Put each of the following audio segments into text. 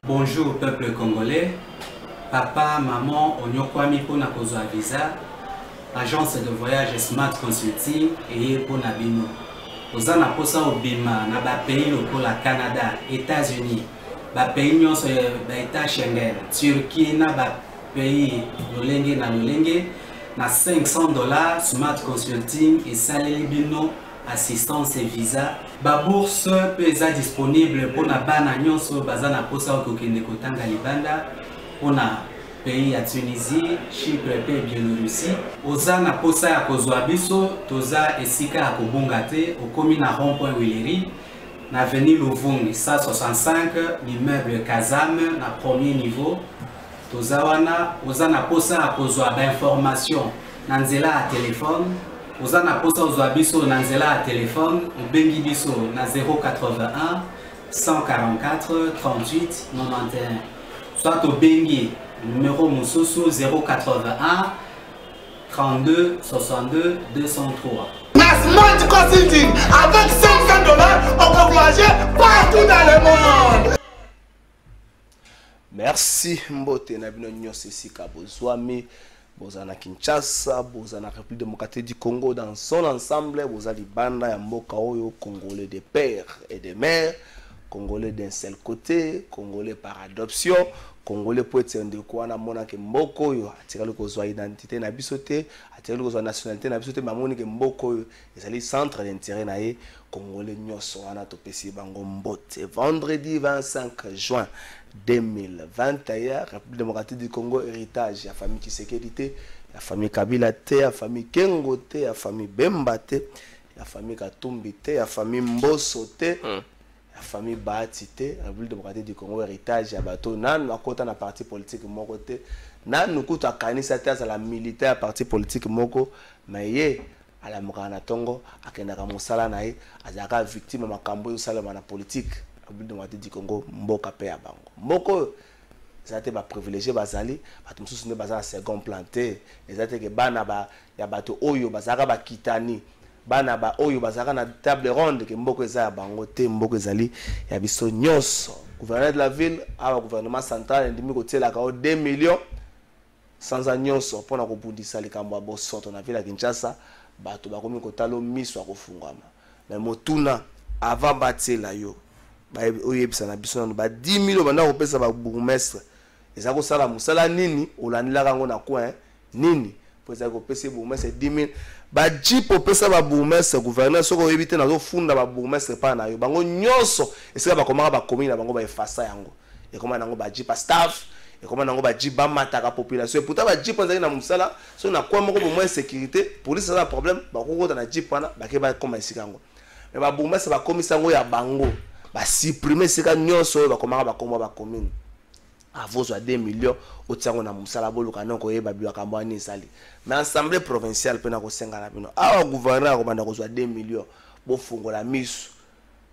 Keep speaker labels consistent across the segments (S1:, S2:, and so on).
S1: Bonjour peuple congolais, papa, maman, onyokwami pour na kozwa visa, agence de voyage Smart Consulting et pour na bino. Oza na posa obima na ba pays lokola Canada, États-Unis, ba pays nyonso ba État Schengen, Turquie na ba pays lolenge na $500 Smart Consulting et saleli bino assistance et visa. Ba bourse peut être disponible pour na bana nyonso baza na posa okokende kotanga libanda pour na pays ya Tunisie, Chypre et Biélorussie. Oza na posa ya kozwa biso toza esika ya kobunga te okomi na rond-point Willery na avenue Luvungi 165 l'immeuble Kazam na premier niveau. Toza wana oza na posa ya kozwa ba information na nzela ya téléphone. Oza na posa ozwa biso na nzela ya téléphone obengi biso na 081 144 38 91 soit obengi numéro mosusu 081 32 62 203.
S2: Smart Consulting, avec $500 on peut voyager partout dans le monde.
S3: Merci mbote na bino nyonso esika bozwami. Bozana Kinshasa, Bozana République démocratique du Congo dans son ensemble, Bozali Banda ya mboka oyo, Congolais de père et de mère, Congolais d'un seul côté, Congolais par adoption, Congolais pour être de quoi na mona ke mboko yo, atirali kozwa identité na bisote, atirali kozwa nationalité na bisote, mamoni ke mboko yo, ezali centre d'intérêt na ye, Congolais nyonso wana topesi bango mbote. Vendredi 25 juin 2021, République démocratique du Congo, héritage, la famille Tshisekedi, la famille Kabila, la famille Kengo, la famille Bemba, la famille Katumbi, la famille Mbosso, la famille Bahati, République démocratique du Congo, héritage, ya bato, nan wakota na parti politique moko te, nan nukuta kanisa te la militaire parti politique moko, mais à la mokana tongo, akendaka mosala na ye, azaka victime makambo yo sala na politique. République démocratique du Congo, mboka pe ya bango. Mboko ezate ba privilégié bazali, bato mususu ne bazala second planté, ezate ke bana ba ya bato oyo bazaka ba kitani, bana ba oyo bazaka na table ronde ke mboko eza ya bango te, mboko ezali ya biso nyonso. Gouverneur de la ville, awa gouvernement central ndimi kotiela ka 2 millions sans nyonso pona ko bundisa likambo ya bosoto na ville ya Kinshasa, bato bakomi kotalo miso akofungama. Mais motuna avant batela yo oyebisa na biso na ba 10 000 banda kopesa ba bourgmestre eza ko sala musala nini olandila kango na coin nini poza ko pesa bourgmestre 10 000 ba jeep opesa ba bourgmestre gouverneur soko oyebite na zo funda ba bourgmestre pa na yo bango nyonso esika ba komaka ba commune na bango ba efasa yango e koma nango ba jeep staff e koma nango ba jeep ba mataka population pourtant ba jeep ezali na musala so na kwa moko moins sécurité police ça problème ba kokota na jeep wana ba ke ba koma esika yango mais ba bourgmestre ba komisa yango ya bango ba supprimer seka nyonso ba komaka ba komba ba commune avos à 2 millions au tiango na musala boluka noko yeba biwa kambo ani sali mais assemblée provinciale pena ko senga na bino awa gouverneur ko banda ko 2 millions bo fungola misu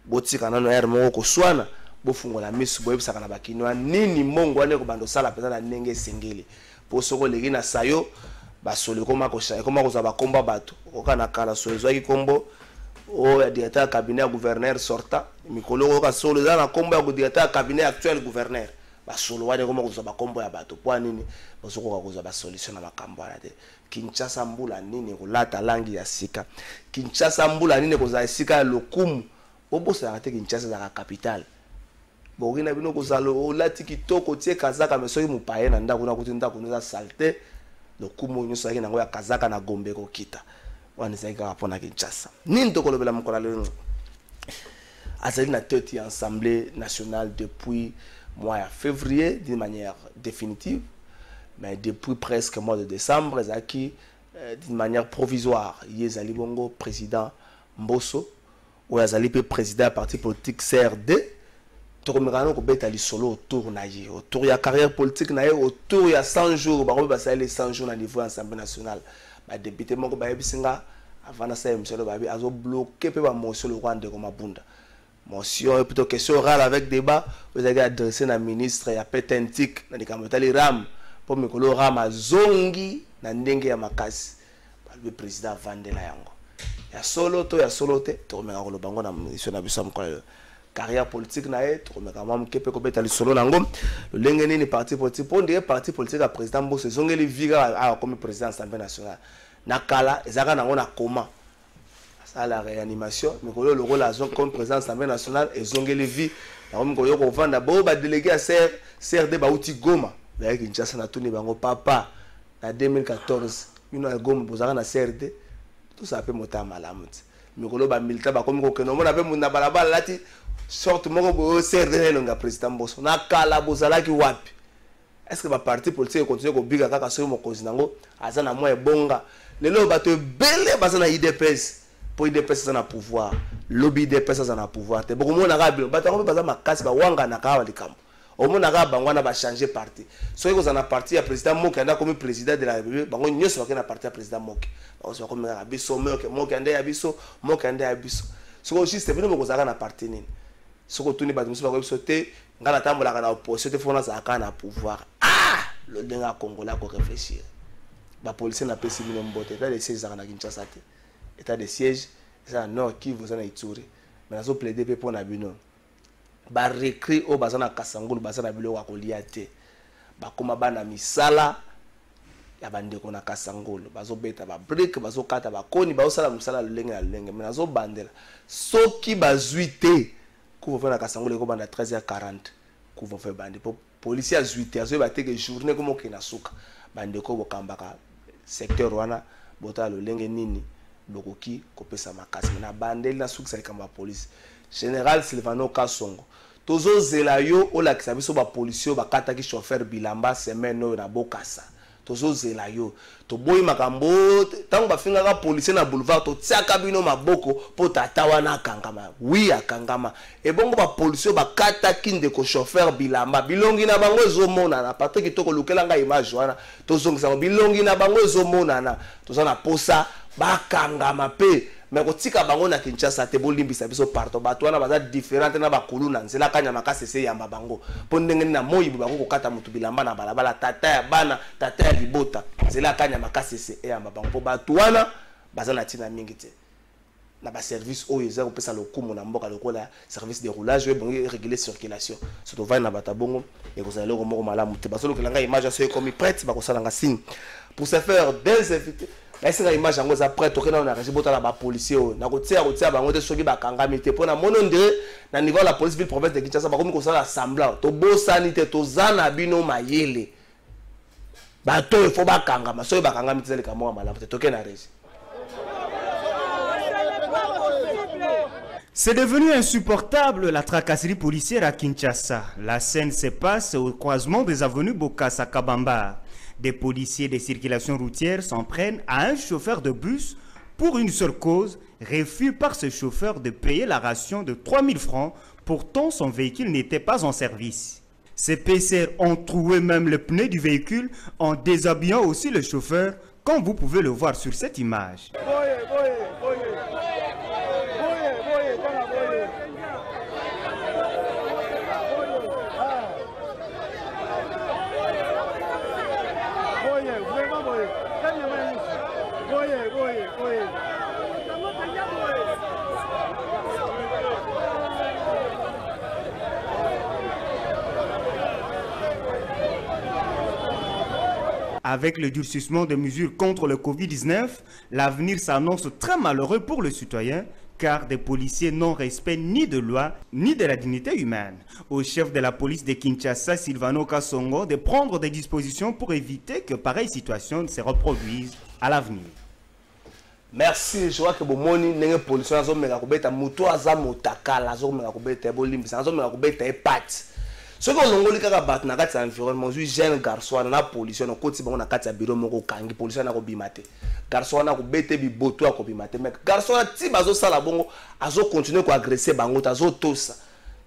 S3: bo tika nano air moko ko swana bo fungola misu bo yebisaka na bakinwa nini mongo ane ko bando sala pesa na ndenge sengeli po soko legi na sayo ba sole koma ko sha koma ko za ba komba bato okana kala so ezwaki kombo o ya directeur cabinet gouverneur sortant mikolo ka solo za na kombo ya directeur cabinet actuel gouverneur ba solo wane koma kuza ba kombo ya bato po nini bosoko ka kuza ba solution na makambo ala te Kinshasa mbula nini ko lata langi ya sika Kinshasa mbula nini ko za sika lokumu obosa te Kinshasa za capitale bogina bino ko za lo lati kitoko tie kazaka mesoyi mupaye na ndako na kutinda kunuza salte lokumu nyoso yake nango ya kazaka na Gombe ko kita wana zaka rapona Kinshasa nini to kolobela mkola lelo azali na tête ya assemblée nationale depuis mois de février d'une manière définitive, mais depuis presque mois de décembre, Zaki d'une manière provisoire. Yezali Bongo, président Mbosso, ou Yazali président du parti politique CRD. Tokomirano ko beta li solo autour na ye, autour ya carrière politique na ye, autour ya 100 jours, ba ko ba sa les 100 jours na niveau Assemblée nationale. Ba député moko ba yebisinga avant na sa monsieur ba bi azo bloquer pe ba motion le Rwanda comme Mabunda. Motion et plutôt question orale avec débat, vous avez adressé à ministre et à Petentik, dans les camontales RAM, pour mikolo rama zongi na ndenge ya makasi le président Vandela yango ya solo te to meka ko bango na mission na biso mkola carrière politique na ye to meka mam kepe ko beta li solo nango le lenge nini parti politique pour dire parti politique à président Mbosso zongeli viga a comme président Assemblée nationale na kala ezaka nango na koma ça la réanimation mikolo le rôle à zone comme président Assemblée nationale et zongeli vi na comme ko yoko vanda bo ba délégué à CRD ba uti Goma ba Kinshasa na tuni bango papa na 2014 une gomme bozaka na CRD tout ça peut monter à malamuti mikolo ba milita ba comme ko keno mona pe munda balabala lati sorte moko bo CRD longa président Mbosso na kala bozala ki wapi est-ce que ba parti politique continue ko biga kaka so mo kozinango azana mo ebonga lelo ba te bele bazana IDPS pour IDPS na pouvoir lobby IDPS na pouvoir te boko mona ka bilo ba ta ko bazama makasi ba wanga na ka wa likambo au moins na bangwana ba changer parti so iko na parti ya président Moki anda comme président de la République bango nyoso ba na parti ya président Moki bango so comme na biso Moki anda ya biso Moki anda ya biso so juste venu mo kozaka na parti nini so ko tuni ba biso ba ko biso te ngala tambola kana opposition te fona za kana pouvoir le denga congolais ko réfléchir ba policier na pesi bino mbote état de siège za na Kinshasa te état de siège ça nord qui vous en a Ituri mais nazo plaider pe pour na bino ba recré o bazana kasangulu bazana bilo wa kolia te bakoma bana misala ya bandeko na kasangulu bazo beta ba brick bazo kata ba koni bazo sala musala lulenge na lulenge mais nazo bandela soki bazuite couvre-feu na kasangulu ko banda 13h40 couvre-feu bandi po policier azuite azo ba teke journée comme okina suka bandeko bokambaka secteur wana bota lulenge nini bokoki kopesa makasi na bandeli na suka salikamba police Général Silvano Kasongo tozo zelayo ola kisabiso ba policier ba kataki chauffeur bilamba semaine no na bokasa tozo zelayo to boyi makambo tango ba finga ka policier na boulevard to tsaka bino maboko po tatawa na kangama oui akangama e bongo ba policier ba kataki ndeko chauffeur bilamba bilongi na bango ezomona na Patrick to ko lukela nga image wana tozo ngisa bilongi na bango ezomona na tozo na posa ba kangama pe mais kotika bango na Kinshasa te bolimbisa biso partout bato wana baza différente na bakulu na nzela kanya makasi se yamba bango po ndenge na moyi bango kokata mutu bilamba na balabala tata ya bana tata ya libota nzela kanya makasi se yamba bango po bato wana baza na tina mingi te na ba service oyo eza kopesa lokumu na mboka lokola service de roulage we bongi réguler circulation surtout va na bata bongo et kozala loko moko malamu te baso lokelanga image so comme prête bakosala nga signe pour se faire désinfecter est-ce que l'image en gros après toquer dans la région botala ba policier na ko tia bango te soki ba kangami te pona mono ndire na niveau la police ville province de Kinshasa ba komi ko sala assemblant to bosani te to zana bino mayele ba to fo ba kangama so ba kangami te le kamo malamu te toquer na région.
S4: C'est devenu insupportable la tracasserie policière à Kinshasa. La scène se passe au croisement des avenues Bokassa-Kabamba. Des policiers de circulation routière s'en prennent à un chauffeur de bus pour une seule cause, refus par ce chauffeur de payer la ration de 3000 francs, pourtant son véhicule n'était pas en service. Ces PCR ont troué même le pneu du véhicule en déshabillant aussi le chauffeur, comme vous pouvez le voir sur cette image. Avec le durcissement des mesures contre le Covid-19, l'avenir s'annonce très malheureux pour le citoyen, car des policiers n'ont respect ni de loi, ni de la dignité humaine. Au chef de la police de Kinshasa, Silvano Kasongo, de prendre des dispositions pour éviter que pareille situation se reproduise à l'avenir.
S3: Merci, je vois que vous moni nenge policier azo meka kobeta muto aza motakala azo meka kobeta bolimbisa azo meka kobeta epat. Ce que l'on kaka bat na kati environnement ju jeune garçon na policier na koti bango na kati ya bureau moko kangi policier na ko bimate. Garçon na ko bete bi boto ko bimate mais garçon ti bazo sala bongo azo continuer ko agresser bango azo tosa.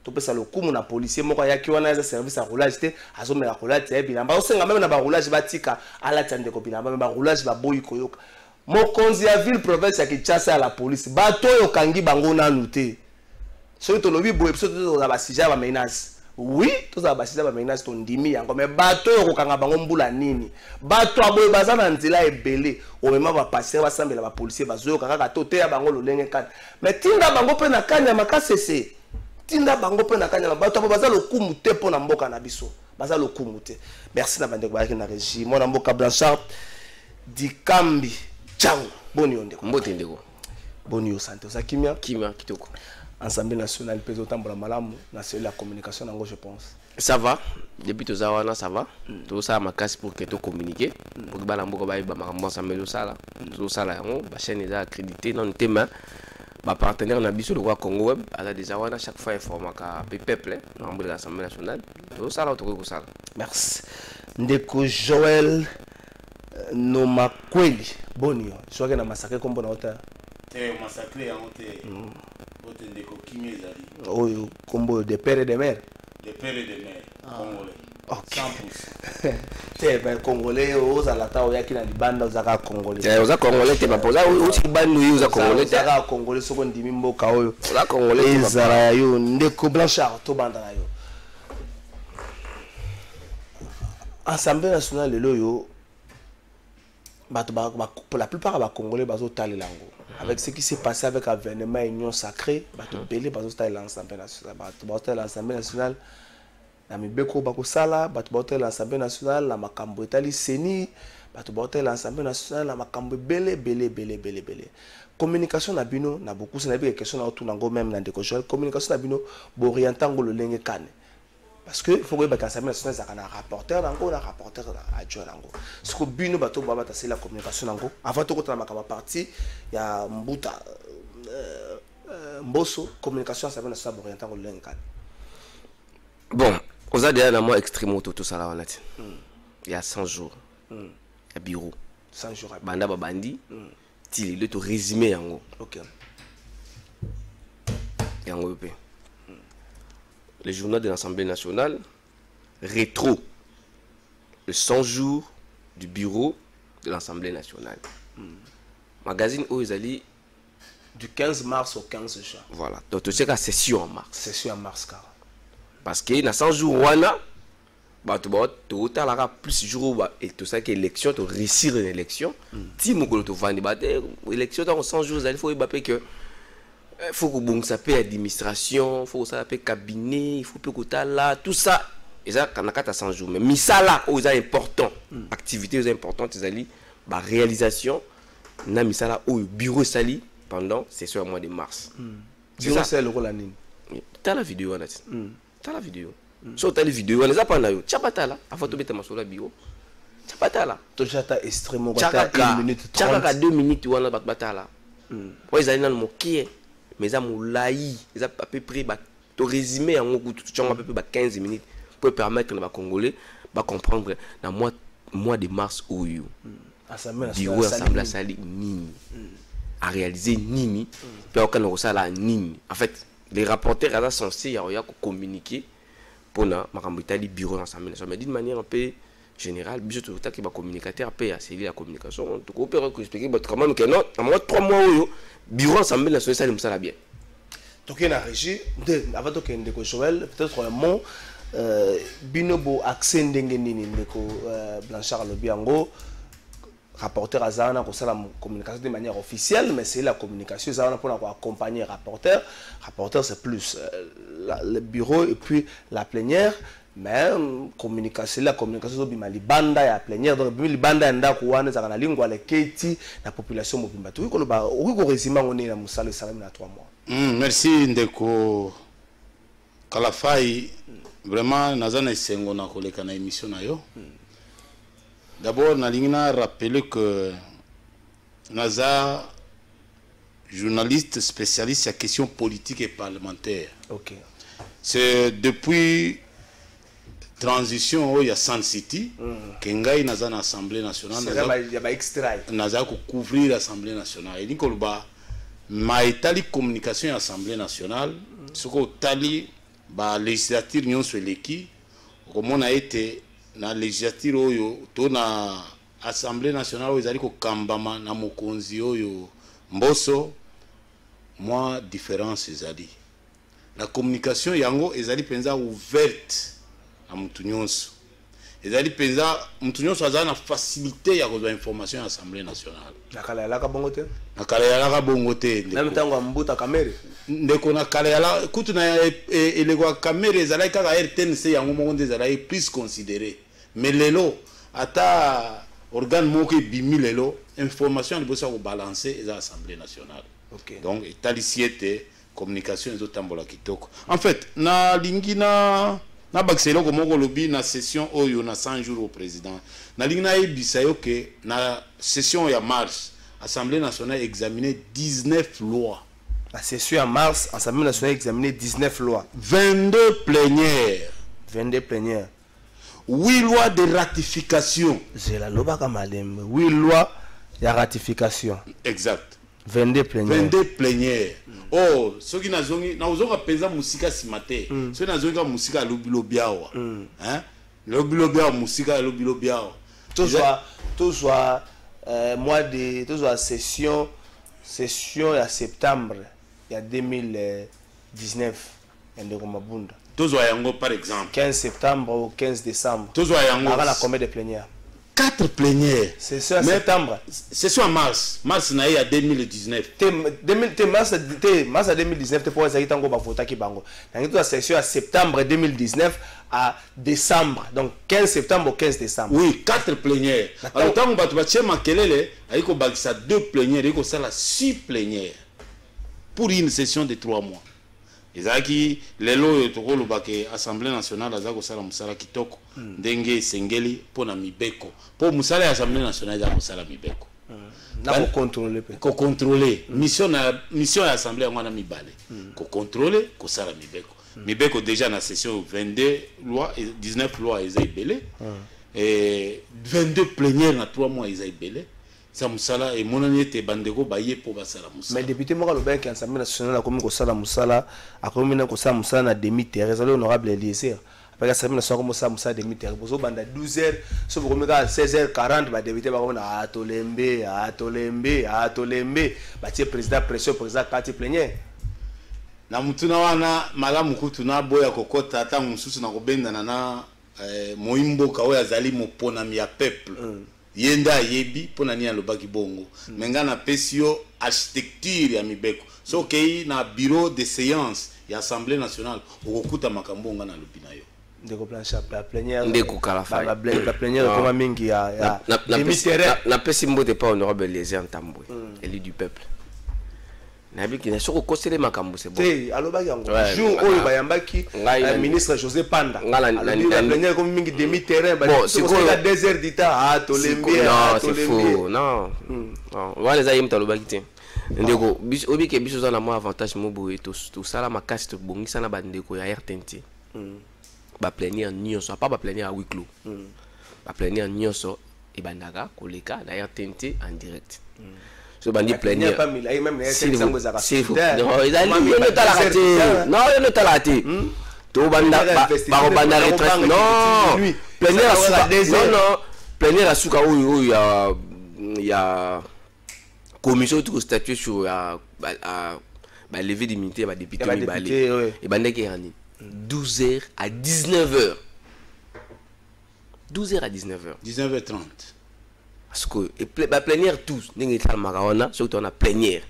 S3: To pesa le kumu na policier moko ya ki wana za service à roulage te azo meka roulage te bilamba o senga même na ba roulage batika ala tande ko bilamba ba roulage ba boyi koyoka. Mokonzi ya ville province ya Kinshasa ya la police bato yo kangi bango na nuté. So to lobi boye so to ba sija ba menace. oui tous ça basisa ba menace ton ndimi yango mais bato yo kokanga bango mbula nini bato aboye bazana nzela ebele o mema ba passer ba sambela ba policier bazo kaka to te ya bango lolenge kan mais tinda bango pe na kanya makasese tinda bango pe na kanya bato abo bazalo kumu te pona mboka na biso bazalo kumu te merci na bande ko ba na régie mon mboka Blanchard Dikambi ciao boni onde
S5: mbote ndeko
S3: boni yo santé ça kimia
S5: kitoko
S3: Assemblée nationale pèse autant pour la malam la communication nango je pense
S5: ça va depuis tout ça ça va tout ça ma casse pour que tu communiquer pour que bala mboko ba ba makambo ça melo ça là tout ça là ba chaîne est accrédité non tema ba partenaire na biso le roi Congo web ala déjà wana chaque fois informa ka peuple na de l'Assemblée nationale tout ça là to ko ça
S3: merci ndeko Joël Nomakweli bonio je vois que na massacre comme bon hauteur
S2: massacre en hauteur ndeko kimia ezali
S3: oyo combo de père et de mère
S2: congolais
S3: ok 100% c'est ben congolais aux alata oyaki na libanda ozaka congolais
S5: oza congolais te bapoza uti bandu yo oza congolais te
S3: ozaka congolais soko ndimi mboka oyo
S5: oza congolais
S3: ezala yo ndeko Blanchard to banda na yo Assemblée nationale lelo yo bato pour la plupart ba congolais bazo talela ngo avec ce qui s'est passé avec l'avènement Union Sacrée, bato belé bazo style l'Assemblée nationale, bato l'Assemblée nationale, na mibeko bako sala, bato l'Assemblée nationale, la makambo etali seni, bato l'Assemblée nationale, la makambo belé. Communication na bino na beaucoup c'est na bi question na autour nango même na ndeko Joël, communication na bino bo orientango le lenge kane. Parce que il faut que l'Assemblée nationale ça un rapporteur nango na rapporteur adjoint nango. Ce que bino bato ba c'est la communication nango. Avant tout quand na makamba parti il y a Mbuta Mbosso communication Assemblée nationale orientant le lenge kane.
S5: Bon, on a déjà moi extrêmement tout ça là il y a 100 jours. Il y a bureau
S3: 100 jours
S5: banda babandi. Il est résumé yango.
S3: OK.
S5: Yango pe. Le journal de l'Assemblée nationale, rétro, le 100 jours du bureau de l'Assemblée nationale. Magazine Oizali.
S3: Du 15 mars au 15 juin.
S5: Voilà. Donc, tu sais que la session en mars.
S3: Session en mars, car.
S5: Parce que dans 100 jours, tu as plus de jours et tout ça, que l'élection, tu réussir une élection. Si tu as une élection, dans 100 jours, il faut que. Il faut que bon ça paye administration, il faut que ça paye cabinet, il faut que ça là tout ça. Et ça quand on a 100 jours mais ça là c'est important. Activités importantes c'est la réalisation na ça là au bureau sali pendant c'est sur le mois de mars.
S3: C'est ça c'est le rôle nini.
S5: Tu as la vidéo là. Tu as la vidéo. So tu as la vidéo on les a pas là yo. Tu pas là avant de mettre ma sur la bureau. Tu pas là.
S3: Tu as extrêmement
S5: tu as 1 minute 30. Tu as 2 minutes on a pas là. Ouais ils allaient dans le moquer. Mais ça moulaï, ils à peu près to résumé en à peu près 15 minutes pour permettre les Congolais de comprendre dans mois de mars où you bureau assemblée sali nini à réaliser nini puis aucun on la nini en fait les rapporteurs sont censés y communiquer pour na makambo itali bureau assemblée nationale mais d'une manière un peu générale biso tout qui va communicateur paye à la communication tout coopérer expliquer comment que non en moins 3 mois où bureau assemblée nationale ça bien.
S3: Donc il y a la régie avant de que Joël peut-être un mot binobo accès ndenge nini ndeko Blanchard Lobiango rapporteur azana ko la communication de manière officielle mais c'est la communication azana pour accompagner rapporteur c'est plus le bureau et puis la plénière mais communication la communication bima libanda ya plénière donc bima libanda ndako wana za na lingwa le keti la population mobimba tout ko ba ko résumé on est na musala salam na 3 mois.
S2: Merci ndeko Kalafai vraiment nazana isengo na koleka na émission na yo. D'abord nalingina rappeler que naza journaliste spécialiste à questions politiques et parlementaires.
S3: OK.
S2: C'est depuis transition il y a Sun City kengai naza na Assemblée nationale
S3: il y a extrait
S2: naza ko couvrir l'Assemblée nationale et nikoloba ma etali communication à l'Assemblée nationale ce que tali ba législature nyonso eleki comme a été na législature oyo to na Assemblée nationale oyo ezali ko kambama na mokonzi oyo Mbosso moi différence ezali la communication yango ezali penza ouverte à mutu nyonso ezali penza mutu nyonso azala na facilité ya kozwa information à l'Assemblée nationale
S3: nakala yalaka bongo te
S2: nakala yalaka bongo te
S3: même ntango ya mbuta kamere
S2: ndeko nakala yala kutu na eleko ya kamere ezalaki kaka RTNC yango moko nde ezalaki plus considéré mais lelo ata organe moko ebimi lelo information liboso ya kobalancer eza Assemblée nationale.
S3: Okay.
S2: Donc etalisi ete communication ezotambola kitoko. En fait nalingi na bakisa eloko moko lobi na session oyo na 100 jours au président nalingi nayebisa yo ke na session ya mars Assemblée nationale examiné 19 lois.
S3: La session en mars, l'Assemblée nationale a examiné 19 lois.
S2: 22 plénières.
S3: 22 plénières.
S2: 8 lois de ratification.
S3: J'ai la loba kamalem. 8 lois de ratification.
S2: Exact.
S3: 22 plénières.
S2: 22 plénières. Oh, ceux qui n'ont pas musika simate. Ceux qui n'ont pas musika lobilobiawa. Hein? Lobilobiawa musika lobilobiawa.
S3: Tout soit mois de tout soit session à septembre il y a 2019 ndeko mabunda.
S2: Tout soit yango par exemple
S3: 15 septembre au 15 décembre.
S2: Tout soit yango.
S3: On a combien de plénières?
S2: 4 plénières.
S3: C'est ça, septembre.
S2: C'est ça en mars. Mars na ya 2019.
S3: Mars 2019 te pour ça qui tango ba vota ki bango. Dans la session à septembre 2019 à décembre. Donc 15 septembre au 15 décembre.
S2: Oui, 4 plénières. Alors tant que tu vas makelele, ayiko bakisa 2 plénières, ayiko sala 6 plénières pour une session de 3 mois. Ezaki lelo tokolo bake Assemblée nationale azako sala musala kitoko ndenge sengeli pona mibeko po musala ya Assemblée nationale ya musala mibeko
S3: na ko contrôler
S2: ko contrôler mission ya Assemblée ngwana mibale ko contrôler ko sala mibeko mibeko déjà na session 22 lois et 19 lois ezabelé et 22 plénières na 3 mois ezabelé. Ça musala et mon ami était bandeko baye pour basala musala.
S3: Mais député moi le ben qui Assemblée nationale a commis ko sala musala a commis ko sala musala na demi-terre ça l'honorable Eliezer après Assemblée nationale comme ça musala demi-terre bozo banda 12h so ko commis à 16h40 ba député ba na atolembe ba tie président pression président parti plénière
S2: na mutuna wana malamu kutu na boya kokota ata mususu na kobendana na moimbo kawe azali moponami ya peuple. Yenda yebi pona ni alobaki bongo menga na pesio architecture ya mibeko so kei na bureau de séance ya Assemblée nationale okokuta makambo nga na lobina yo
S3: ndeko plancha la plénière
S5: ndeko kalafa
S3: la plénière comme mingi ya demi-terrain
S5: na pesi mbote pas honorable Eliezer Ntambwe élu du peuple nabi ki na soko kosele makambo c'est bon
S3: te alobaki yango jour oyo bayambaki ministre José Panda la plénière comme mingi demi-terrain ba c'est quoi 2 heures du temps tolembe
S5: non c'est faux non wala za yimta alobaki te ndeko obi ke biso za na mo avantage mo boye to sala makasi to bongisa na bandeko ya RTNT ba plénière nyonso pas ba plénière à huis clos ba plénière nyonso e bandaka koleka na RTNT en direct. So bandi plénière
S3: même
S5: c'est fou non ils allaient non il ne t'a raté to banda ba banda retraite non plénière non plénière asuka oyo ya commission tout statuer sur ba lever d'immunité ba député et banda qui yani 12h à 19h 12h à 19h
S2: 19h30
S5: parce que la plénière tous n'est pas marawana surtout on a plénière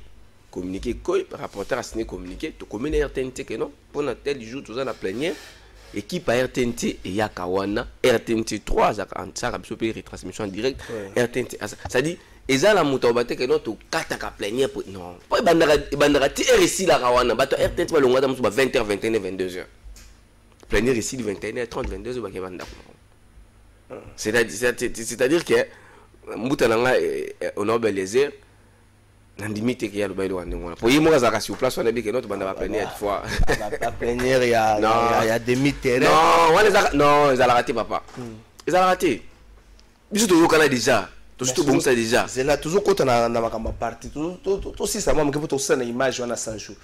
S5: communiquer quoi rapporteur a signé communiquer to commune RTNT que non pour un tel jour tous la plénière équipe à RTNT et yakawana RTNT 3 ça a besoin retransmission en direct RTNT ça dit et ça la moto batte que non to kataka plénière non pas bandara ti RSI la kawana bato RTNT ba longa dans 20h 21h 22h plénière ici de 21h30 22h ba ke banda c'est-à-dire que Moutananga honorable Eliezer n'andimite qu'il y a le bail de Wandengona. Pour y moi ça sur place on a dit que notre bande va plénière fois.
S3: La plénière il y a demi-terrain.
S5: Non, ils ont raté papa. Ils ont raté. Bisous to Canada déjà. Tout bon ça déjà.
S3: C'est là toujours quand on a makamba parti. Tout si ça moi que pour ça na image on a 100 jours.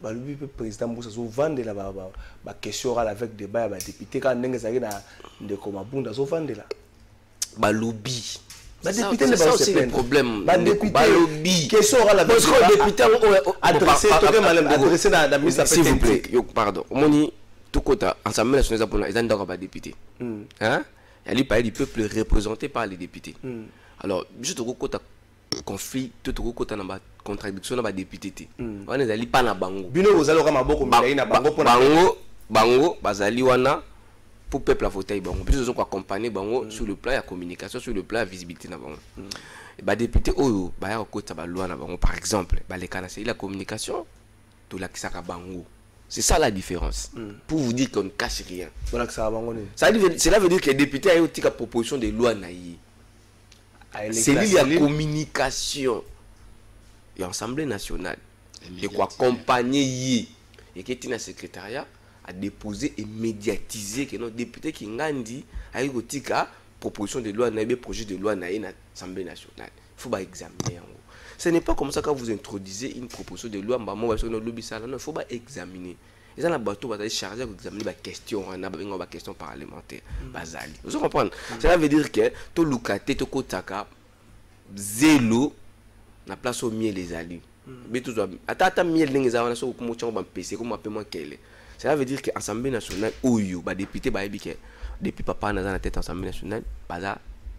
S3: Bah lui président Moussa so vendre là ba question avec débat ba député quand ndenge ça na ndeko mabunda so vendre là.
S5: Ba lobby
S3: député
S5: c'est ça aussi le problème.
S3: Député, question orale
S5: parce que député
S3: adressé dans la ministre.
S5: S'il vous plaît, pardon. Moni tout côté ensemble national pour les gens pas député. Hein? Elle parle du peuple représenté par les députés. Alors, juste au côté conflit, tout au côté dans la contradiction dans les députés. On est allé pas na bango.
S3: Bino vous allez au Maboko mais na bango pour
S5: bango bazali wana pour peuple à voter bango. Puis ils ont accompagné bango sur le plan de la communication, sur le plan de la visibilité na bango. Ba député oyo ba ya côté ba loi na bango par exemple, ba les canaux c'est la communication to la kisaka bango. C'est ça la différence. Pour vous dire qu'on ne cache rien. Cela veut dire que les députés ont une proposition de loi naïe. C'est la communication et l'Assemblée nationale. Et quoi accompagner et qui est un secrétariat à déposer et médiatiser que nos députés qui ont dit à une proposition de loi naïe, projet de loi naïe à l'Assemblée nationale. Il faut examiner. Ce n'est pas comme ça quand vous introduisez une proposition de loi, il faut examiner. Les gens sont chargés d'examiner les questions, les questions parlementaires. Vous comprenez? Cela veut dire que tout le côté, tout le côté, zélo, la place au miel les alliés. Attends, miel les alliés, comme on va PC, comme on appelle moi quel. Cela veut dire que l'Assemblée nationale, ou yo, député, depuis papa dans la tête de l'Assemblée nationale,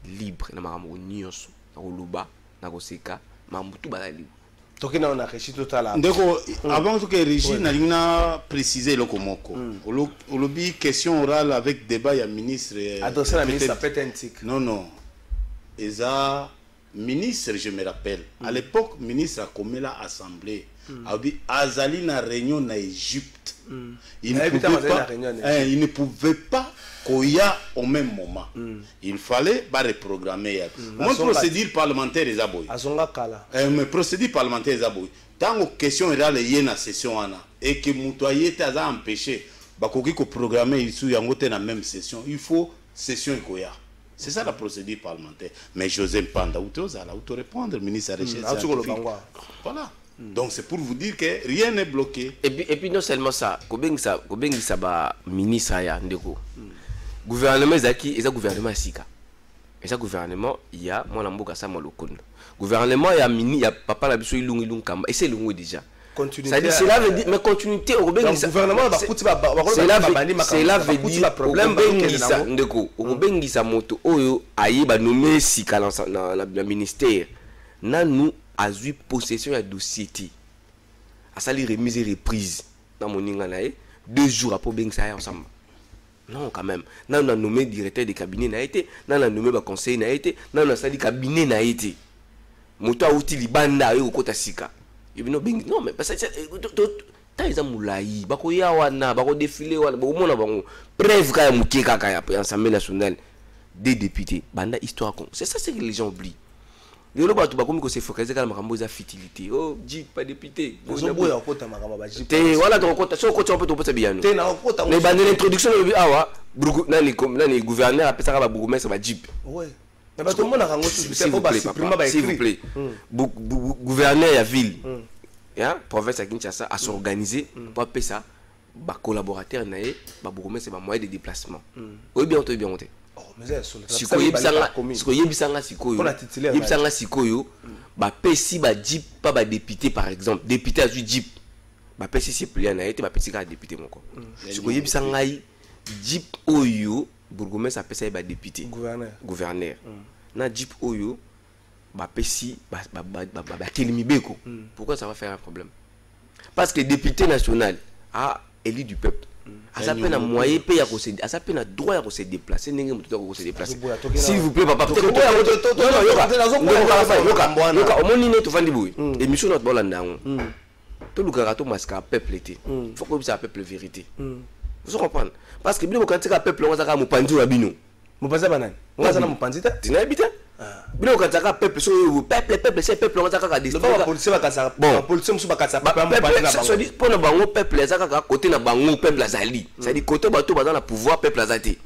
S5: libre, na maramou nyonso, na koluba, na koseka.
S2: Avant que Régine a précisé le comoko, on question orale avec débat, il y a ministre.
S3: Adressé à la ministre, ça peut être un tic.
S2: Non. Et ça, ministre, je me rappelle, à l'époque, ministre a commis l'Assemblée. Azali na réunion en Égypte. Il ne pouvait pas qu'il y a au même moment. Il fallait reprogrammer. Mon procédure parlementaire est aboui. Mais procédure parlementaire est aboui. Tant que question est là, il y a une session et que Moutoyer t'a empêché de programmer ici dans la même session. Il faut session et c'est ça la procédure parlementaire. Mais José Panda, où tu as répondre, ministre de la voilà. Donc c'est pour vous dire que rien n'est bloqué.
S5: Et puis non seulement ça, ça ministre ndeko. Gouvernement zaki, et ça gouvernement sika. Et ça gouvernement il y a moi na mboka ça molokon. Gouvernement il y a papa la biso ilungi lungamba et c'est lungu déjà. C'est-à-dire cela veut dire mais continuité au
S3: gouvernement
S5: cela veut dire problème bengisa ndeko. Au bengisa moto oyo ayi ba nommer sika dans la ministère. Na nous a eu possession du dossier. A sali remise et reprise dans mon inganae 2 jours après ben ça ensemble. Non quand même. Non on a nommé directeur de cabinet n'a été, non on a nommé ba conseiller n'a été, non on a sali cabinet n'a été. Moto a outil libanda yo kota sika. Non mais parce que ta isa moulayi bako ya wana bako défiler wana bo mona bango preuve ka ya mukeka ka ya Assemblée nationale des députés banda histoire comme c'est ça c'est que les gens oublient. Les gens qui se focalisent sur la futilité. Oh, Jeep, pas député. Voilà, donc, on peut bien. Mais l'introduction, le gouverneur a fait ça Jeep. S'il vous plaît. Gouverneur de la ville, province à Kinshasa, a s'organisé pour faire ça. Collaborateur, c'est un moyen de déplacement. Oui, bien, bien. Sikoyo ba pesi ba jeep pas ba député par exemple député a eu jeep ba pesi c'est plus na été ba pesi ka député moko sikoyo bisanga jeep oyo bourgmestre a pesi ba député gouverneur na jeep oyo ba pesi ba telemi beko. Pourquoi ça va faire un problème? Parce que député national a élu du peuple. À sa peine à moyen paye à sa peine à droit à se déplacer. S'il vous plaît, papa. Émission notre bolanda. Tout le garato masque à peuple était. Faut que ça peuple vérité. Vous comprenez? Parce que bien quand tu as peuple on va mu pandu rabino.
S3: Mu panza banane. On va na mu panzita.
S5: Tu n'as habité? Bien quand tu as peuple so peuple c'est peuple on va ka
S3: décider. Le police va ka bon police musu ba ka sa peuple mu panza na bango.
S5: Pour na bango peuple za ka côté na bango peuple azali. Ça dit côté bato ba dans la pouvoir peuple azati.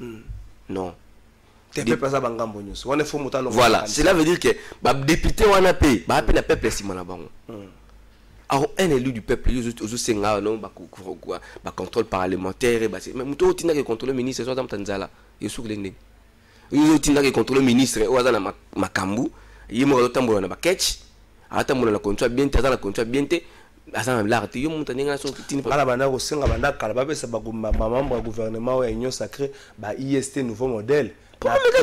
S5: Non.
S3: Te peuple za bangambo nyuso. On est fo mutalo.
S5: Voilà, cela veut dire que ba député wana pe ba pe na peuple sima na bango. Alors un élu du peuple aux senga non ba contrôle parlementaire mais muto tina que contrôle ministre so tam tanzala. Yesu klende. ils ont tinda que contrôler ministre ou azana makambu il mo tambola na baketch atambola na contrat bien te azana contrat bien te azana l'arté yo monta ninga so tini
S3: ala bana ko senga bana kala ba pesa ba membre gouvernement ya union sacrée ba IST nouveau modèle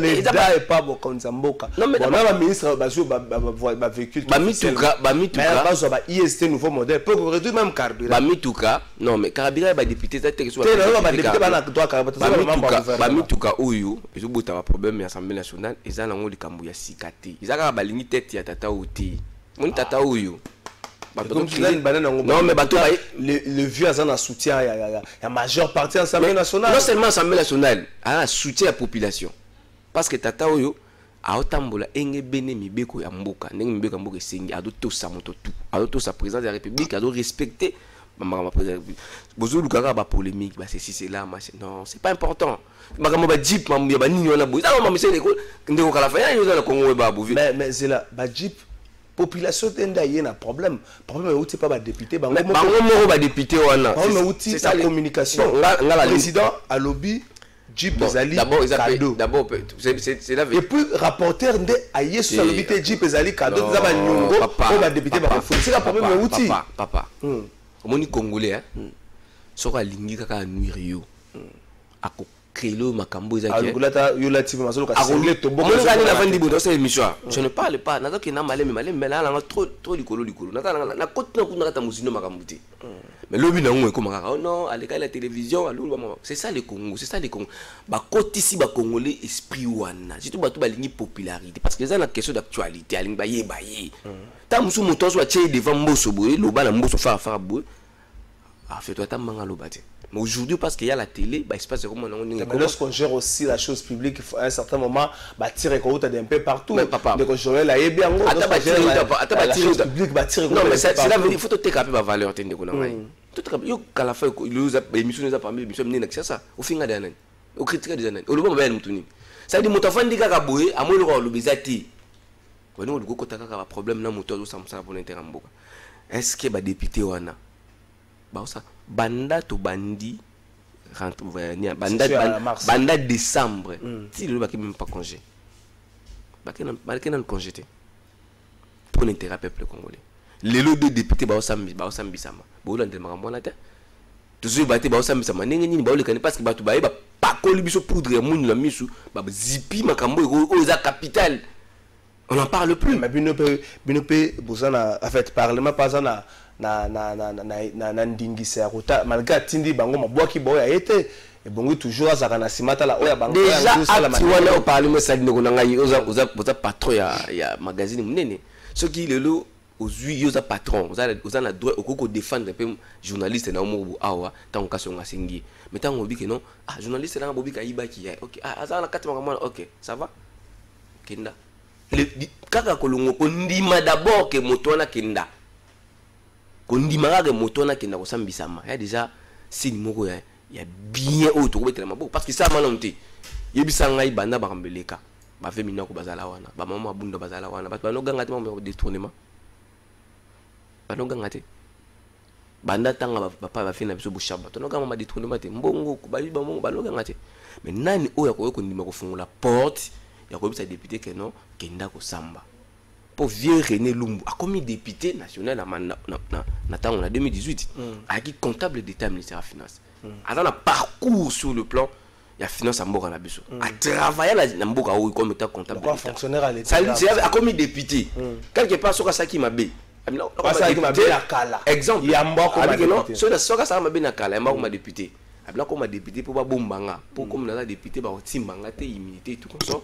S3: les da et pas bon konzamboka bon na ministre ba véhicule
S5: ba mituka
S3: ba IST nouveau modèle pour réduire même carburant
S5: ba mituka non mais carburant ba député ça te que soit
S3: ba député bana doit carburant
S5: ba mituka oyo ezo bota ba problème ya assemblée nationale ezana ngo likambu ya sikati ezaka ba lingi tête ya tata oti moni tata oyo
S3: non mais le vieux a un soutien à majeure partie de l'Assemblée nationale.
S5: Non seulement l'Assemblée nationale a un soutien à la population. Parce que Tata Oyo a otambola enge bene mibeko ya mboka. Ndenge mibeko ya mboka esengi ado to sa moto tout. Ado to sa président de la République ado respecter ma président de la République. Bozo lukaka ba polémique ba ceci c'est là machin. Non, c'est pas important. Makamo ba jeep ma ba nini wana boza ma monsieur ndeko kala fa ya yo na Congo ba bovi.
S3: Mais c'est là ba jeep population tenda y a un problème où tu pas ba député
S5: bango moko ba député wana
S3: c'est ça la communication président à lobby Jeep Ezali cadeau
S5: d'abord c'est la
S3: et puis rapporteur de aïe sur lobby Jeep Ezali cadeau ça va nyongo on va député ba c'est la problème outil
S5: papa omoni congolais hein soka lingi kaka nuire yo ako créer makambo ezaki
S3: algolata yo la TV masolo ka
S5: singlet to bon on gagne la fin du bout c'est émission je ne parle pas naka ke na maleme mais là na trop likolo naka na côté na kuna kata musino makambo te mais lobi na ngwe ko makaka non aleka la télévision alulu c'est ça le Congo ba kotisi ba congolais esprit wana surtout ba to ba lingi popularité parce que ça na question d'actualité alingi ba ye ta musu moto so tché devant mboso boye loba na mboso fa boye fait toi ta manga lobate. Mais aujourd'hui, parce qu'il y a la télé, bah, il se passe comment on
S3: mais lorsqu'on gère aussi la chose publique, à un certain moment, bah, tirer compte d'un peu partout.
S5: Mais papa,
S3: donc je vais là, et bien, non,
S5: mais c'est là, il faut te caper ma valeur, t'es qu'on a. Tout à yo qu'à la fin, il nous a émission nous a parmi émission mené que ça. Au fin de l'année, au critique des années. Au moment où nous tournons. Ça dit mon enfant dit qu'à boyer, à moi le bizati. Quand nous le go kota ka problème na moto ça ça pour l'intérêt mboka. Est-ce que ba député wana ba ça banda to bandi rentre banda décembre si le baki même pas congé baki nan congé pour l'intérêt peuple congolais les lots de députés ba osambi sama bo lande makambo na te toujours baté ba osambi sama ndenge nini ba olekane parce que batu ba pa koli biso poudre ya munyu la misu ba zipi makambo o za capital on n'en parle plus
S3: mais binope bozana en fait parlement pas na ndingisa rota malgré tindi bango mabwaki boya été et bongo toujours azaka na simata la oya bango
S5: déjà atiwana au parlement ça ndeko na ngai oza patron ya magazine munene ce qui le lo ozui yoza patron oza na droit okoko défendre pe journaliste na omo awa tant ka songa sengi mais tant obi que non journaliste na bobi ka ibaki OK azana katima kama OK ça va kenda kaka kolongo kondima d'abord que moto na kenda kondima ka moto na kenda ko sambisama ya déjà signe moko ya bien auto ko betela maboko parce que ça malonté yebisa ngai banda ba kambeleka ba fe minako bazala wana ba mama bunda bazala wana ba no ganga te mo détournement ba no ganga te banda tanga ba pa fe na biso bushaba to no ganga ma détournement te mbongo ba ba mo ba no ganga te mais nani oya ko kondima ko fungula porte ya ko bisa député que non kenda ko samba pour vieux René Lumbu a commis député national na tango na 2018 a qui comptable d'état ministère des finances a dans un parcours sur le plan il y a finance à mboka na biso a travaillé na mboka ou comme état comptable
S3: fonctionnaire à l'état
S5: ça a commis député quelque part soka saki mabe exemple
S3: il y a mboko
S5: avec non soka ça mabe na kala mboko ma député abla comme député pour ba bombanga pour comme na député ba timbanga te immunité tout comme ça.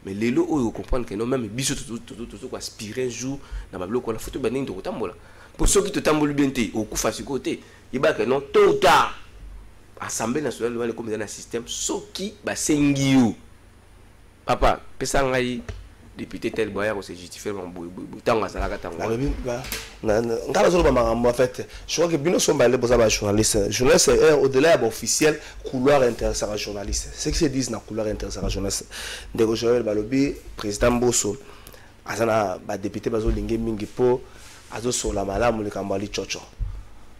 S5: Mais les lots où comprendre que non même biso tout quoi aspirer un jour na ba bloc la photo ba ninto tambola pour ceux qui te tambolent bien té au coup face côté il ba que non tôt ou tard assemblée nationale va comme dans un système ceux qui ba sengiu papa pesa ngai député tel boya ko se justifier mon tanga salaka tanga
S3: ngala zo ba en fait je crois que bino sont balé pour ça ba journaliste c'est au-delà de officiel couloir intéressant à journaliste c'est que se disent na couloir intéressant à journaliste ndeko Joël Balobi président Bosso azana ba député bazo linge mingi po azo sola malamu le kambali chocho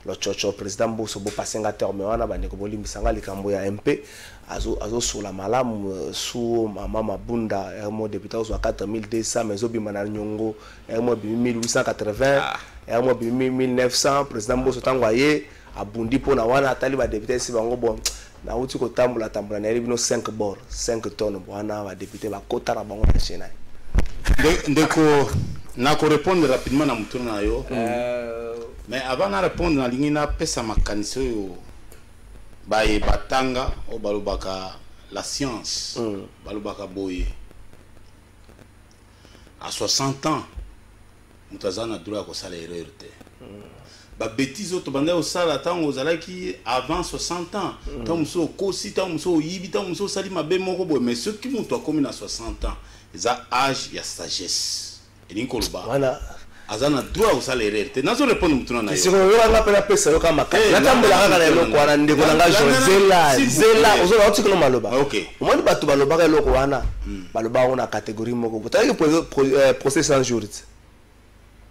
S3: le chocho président Boso bo passenga terme wana bande ko bolimbisanga likambo ya MP azo sur la malam sous mama Mabunda mo député aux 4200 mais obima na nyongo mo 1880 mo 1900 président Boso tangwaye abundi pona wana atali ba député si bango bon na uti ko tambula na bino 5 bord 5 tonnes wana ba député ba kota na bango na chena
S2: ndeko na ko répondre rapidement na mutu na yo mais avant de répondre na lingi na pesa makanisi yo baye batanga o balobaka la science balobaka boye à 60 ans mutazana droit ko sala erreur te ba bêtise auto bande au sala tango zalaki avant 60 ans tant muso kosi tant muso yibi tant muso sali mabe moko boye mais ceux qui muto comme na 60 ans ils a âge ya sagesse et ninkoloba
S3: voilà
S2: azana droit au salaire te nazo répondre mutuna na yo
S3: siko yo nga pela pesa yo kama ka natambola kaka na eloko wana ndeko nanga zela ozola otiko no maloba
S2: OK
S3: omoni batu baloba ka eloko wana baloba ona catégorie moko botaki procès sans jour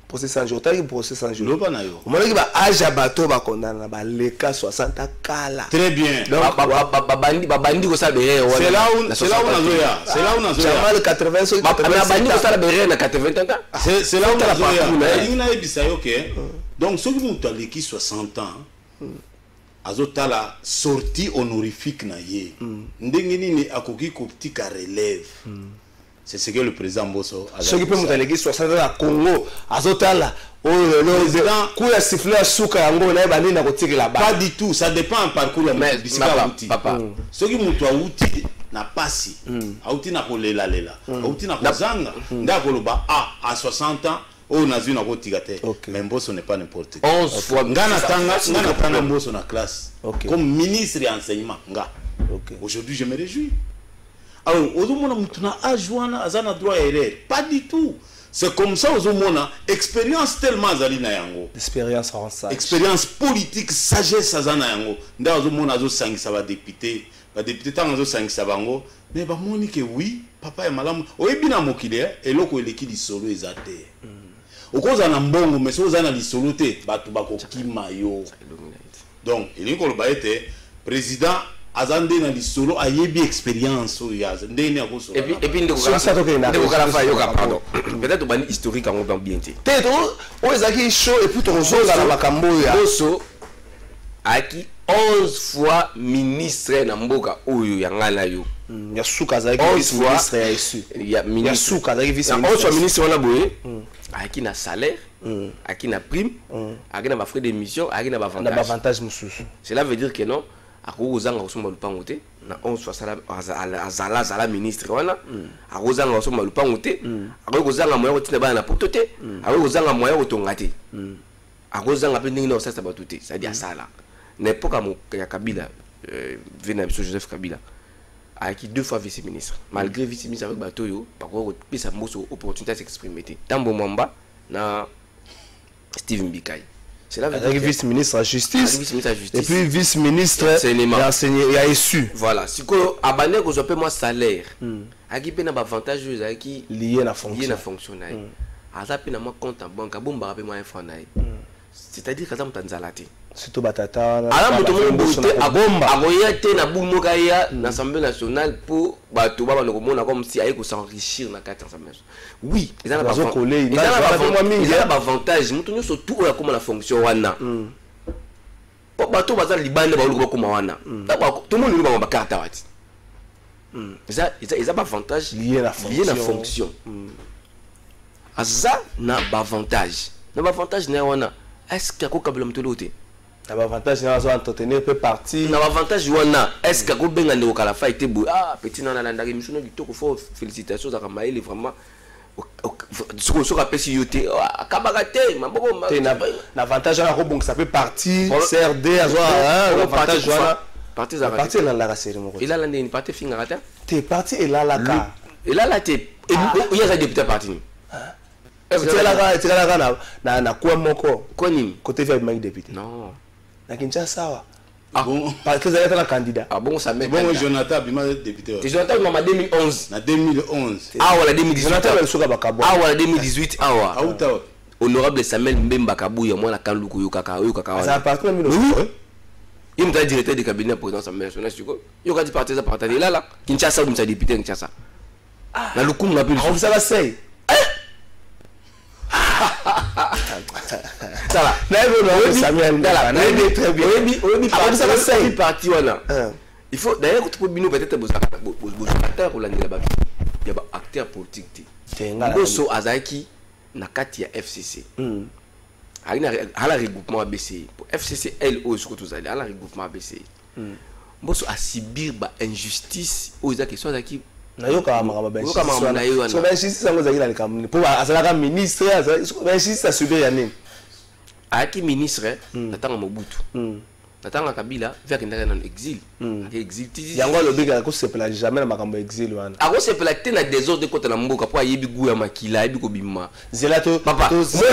S3: procès sans jour taki procès sans jour
S2: loba na yo
S3: omoni ba âge bato ba condamna ba leka 60 kala
S2: très bien
S3: donc
S5: babandi ko sabe wana
S2: c'est là où nazoya
S3: Jamal 80 so
S5: babandi ko sabe na 80 ans
S2: c'est là où nazoya ina ebisa yo ke donc ceux qui vont taliki 60 ans azotala sortie honorifique na ye ndenge nini akoki koptika relève c'est ce que le président Boso a dit.
S3: Ce qui peut monter l'église 60 ans à Congo, azotala kuya siffler suka yango na ba nina kotiki la
S2: pas du tout, ça dépend en parcours
S5: mais papa
S2: ce qui mutu auti na pasi auti na kolela lela auti na kozanga ndakoloba à 60 ans on a vu na kotika te mais Boso n'est pas n'importe qui
S5: 11 fois
S2: ngana tanga Boso na classe comme ministre de enseignement nga aujourd'hui je me réjouis. Alors, Ozomona Mutuna Ajuana Azana droit erreur. Pas du tout. C'est comme ça, Ozomona, expérience tellement Zalina Yango.
S3: Expérience en ça.
S2: Expérience politique, sagesse Azana Yango. Nda Ozomona Azo Sangi Saba député. La député Tang Azo Sangi Sabango. Mais bah, moni que oui, papa et madame. Oebina Mokile, et loko eleki di solo ezate. Okoza na mbongo, mais so zana li solo te, batu bako kimayo. Donc, il y a un président. Azande na lisolo ayebi expérience o yaza ndeni akosolo
S5: et puis ndeko kala fa yoka pardon peut-être bani historique en bien té
S3: teto o ezaki show et puis to zonga na makambo ya
S5: Boso aki 11 fois ministre na mboka oyo ya ngala yo
S3: ya suka zaki vice-ministre ya isu ya suka zaki vice-ministre
S5: 11 fois ministre wana boye aki na salaire aki na prime aki na ba frais d'émission aki na ba
S3: avantage mususu
S5: cela veut dire que non akozanga kosomba lupango te na 11 fois azala ministre wana akozanga kosomba lupango te akozanga moya kotina bana na poto te akozanga moya kotonga te akozanga pe ndenge na osasa bato te c'est-à-dire asala na époque ya Kabila vena biso Joseph Kabila aki 2 fois vice-ministre malgré vice-ministre avec bato yo bako pesa mboso opportunité à s'exprimer te Tambo Mwamba na Steve Mbikai. C'est là
S3: avec vice-ministre à justice et puis vice-ministre il a issu
S5: voilà si ko abandé ko zope moi salaire aki pe na avantage aki
S3: lié na fonction
S5: na aza pe na moi compte en banque bomba pe moi info na c'est-à-dire que ça mutanzala te
S3: surtout batata
S5: ala moto mo bote abomba aboya te na bumo kaya na Assemblée nationale pour bato ba banoko mona comme si aiko s'enrichir na carte ensemble oui ils en a pas avantage moto nyo surtout oya comme la fonction wana po bato bazali libande ba luko kuma wana tout le monde luko ba carte wati ils a pas avantage
S3: lié la
S5: fonction aza na ba avantage na wana est-ce que ko kabla mtolote
S3: l'avantage c'est entretenir peut partir
S5: na avantage wana est-ce que ko benga ndeko kala fa ite bu petit na landaki misuno kitoko fo félicitations za Kamaïli vraiment so ka pesi yote akabaka te maboko
S3: na avantage na ko bon ça peut partir CRD azwa avantage wana
S5: parti za
S3: parti la la série moko
S5: il a landé une partie finga rata
S3: te parti et là la ka
S5: et là la te il y a député parti
S3: na kwa moko
S5: kwa nini
S3: côté via Mike député
S5: non
S3: na Kinshasa wa
S2: bon
S3: parce que ça être candidat
S5: bon ça met
S2: bon Jonathan Bima député
S5: Jonathan Bima 2011
S2: na 2011
S5: wala 2018
S3: Jonathan Bima soka bakabo
S5: wala 2018
S2: auta
S5: honorable Samuel Mbemba Kabouya moi la kanluku yo kaka
S3: ça appartient même
S5: il me directeur de cabinet de président Assemblée nationale yo ka di parti ça partager là Kinshasa ou ça député Kinshasa na lukum na plus
S3: on ça va c'est ça va Samuel Mbemba très bien
S5: oui parti voilà il faut d'ailleurs que tu peux bino peut-être bos acteur ou la nila il y a acteur politique boso azaki na kati ya FCC ala regroupement ABC pour FCC LO ce que tous allez ala regroupement ABC boso a subir ba injustice aux ezaki soit zaki
S3: na yo ka makaba ba injustice so ba injustice sango zaki na likamuni pour azalaka ministre ba injustice a subir ya nini
S5: aki ministre natanga Mobutu natanga Kabila vers kindaka dans exil exil
S3: yango lobika ko sepela jamais na makambo exil wana
S5: ako sepela te na désordre côté na mboka po ayebi gu ya makila ayebi ko bimma
S3: zelato
S5: papa so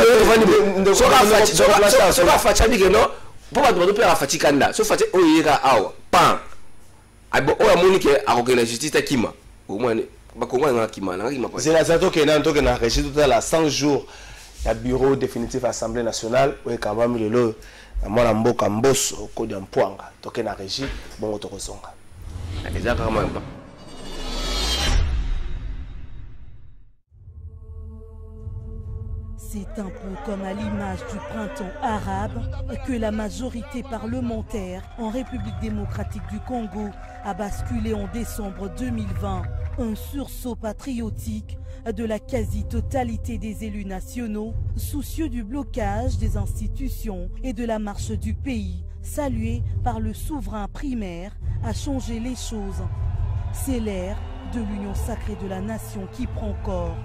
S5: ka facha bike no po ba to pe fachi kanda so fachi oyeka awa pan abo o amoni ke akokela justice takima au moins ba ko ngana kima na kima
S3: zelato ke na régie total à 100 jours ya bureau définitif Assemblée nationale o ka ba milelo mwana mboka mboso kodi mpwanga toke na régie bongo tokozonga
S5: ezaka kama
S6: C'est un peu comme à l'image du printemps arabe que la majorité parlementaire en République démocratique du Congo a basculé en décembre 2020. Un sursaut patriotique de la quasi-totalité des élus nationaux, soucieux du blocage des institutions et de la marche du pays, salué par le souverain primaire, a changé les choses. C'est l'ère de l'union sacrée de la nation qui prend corps.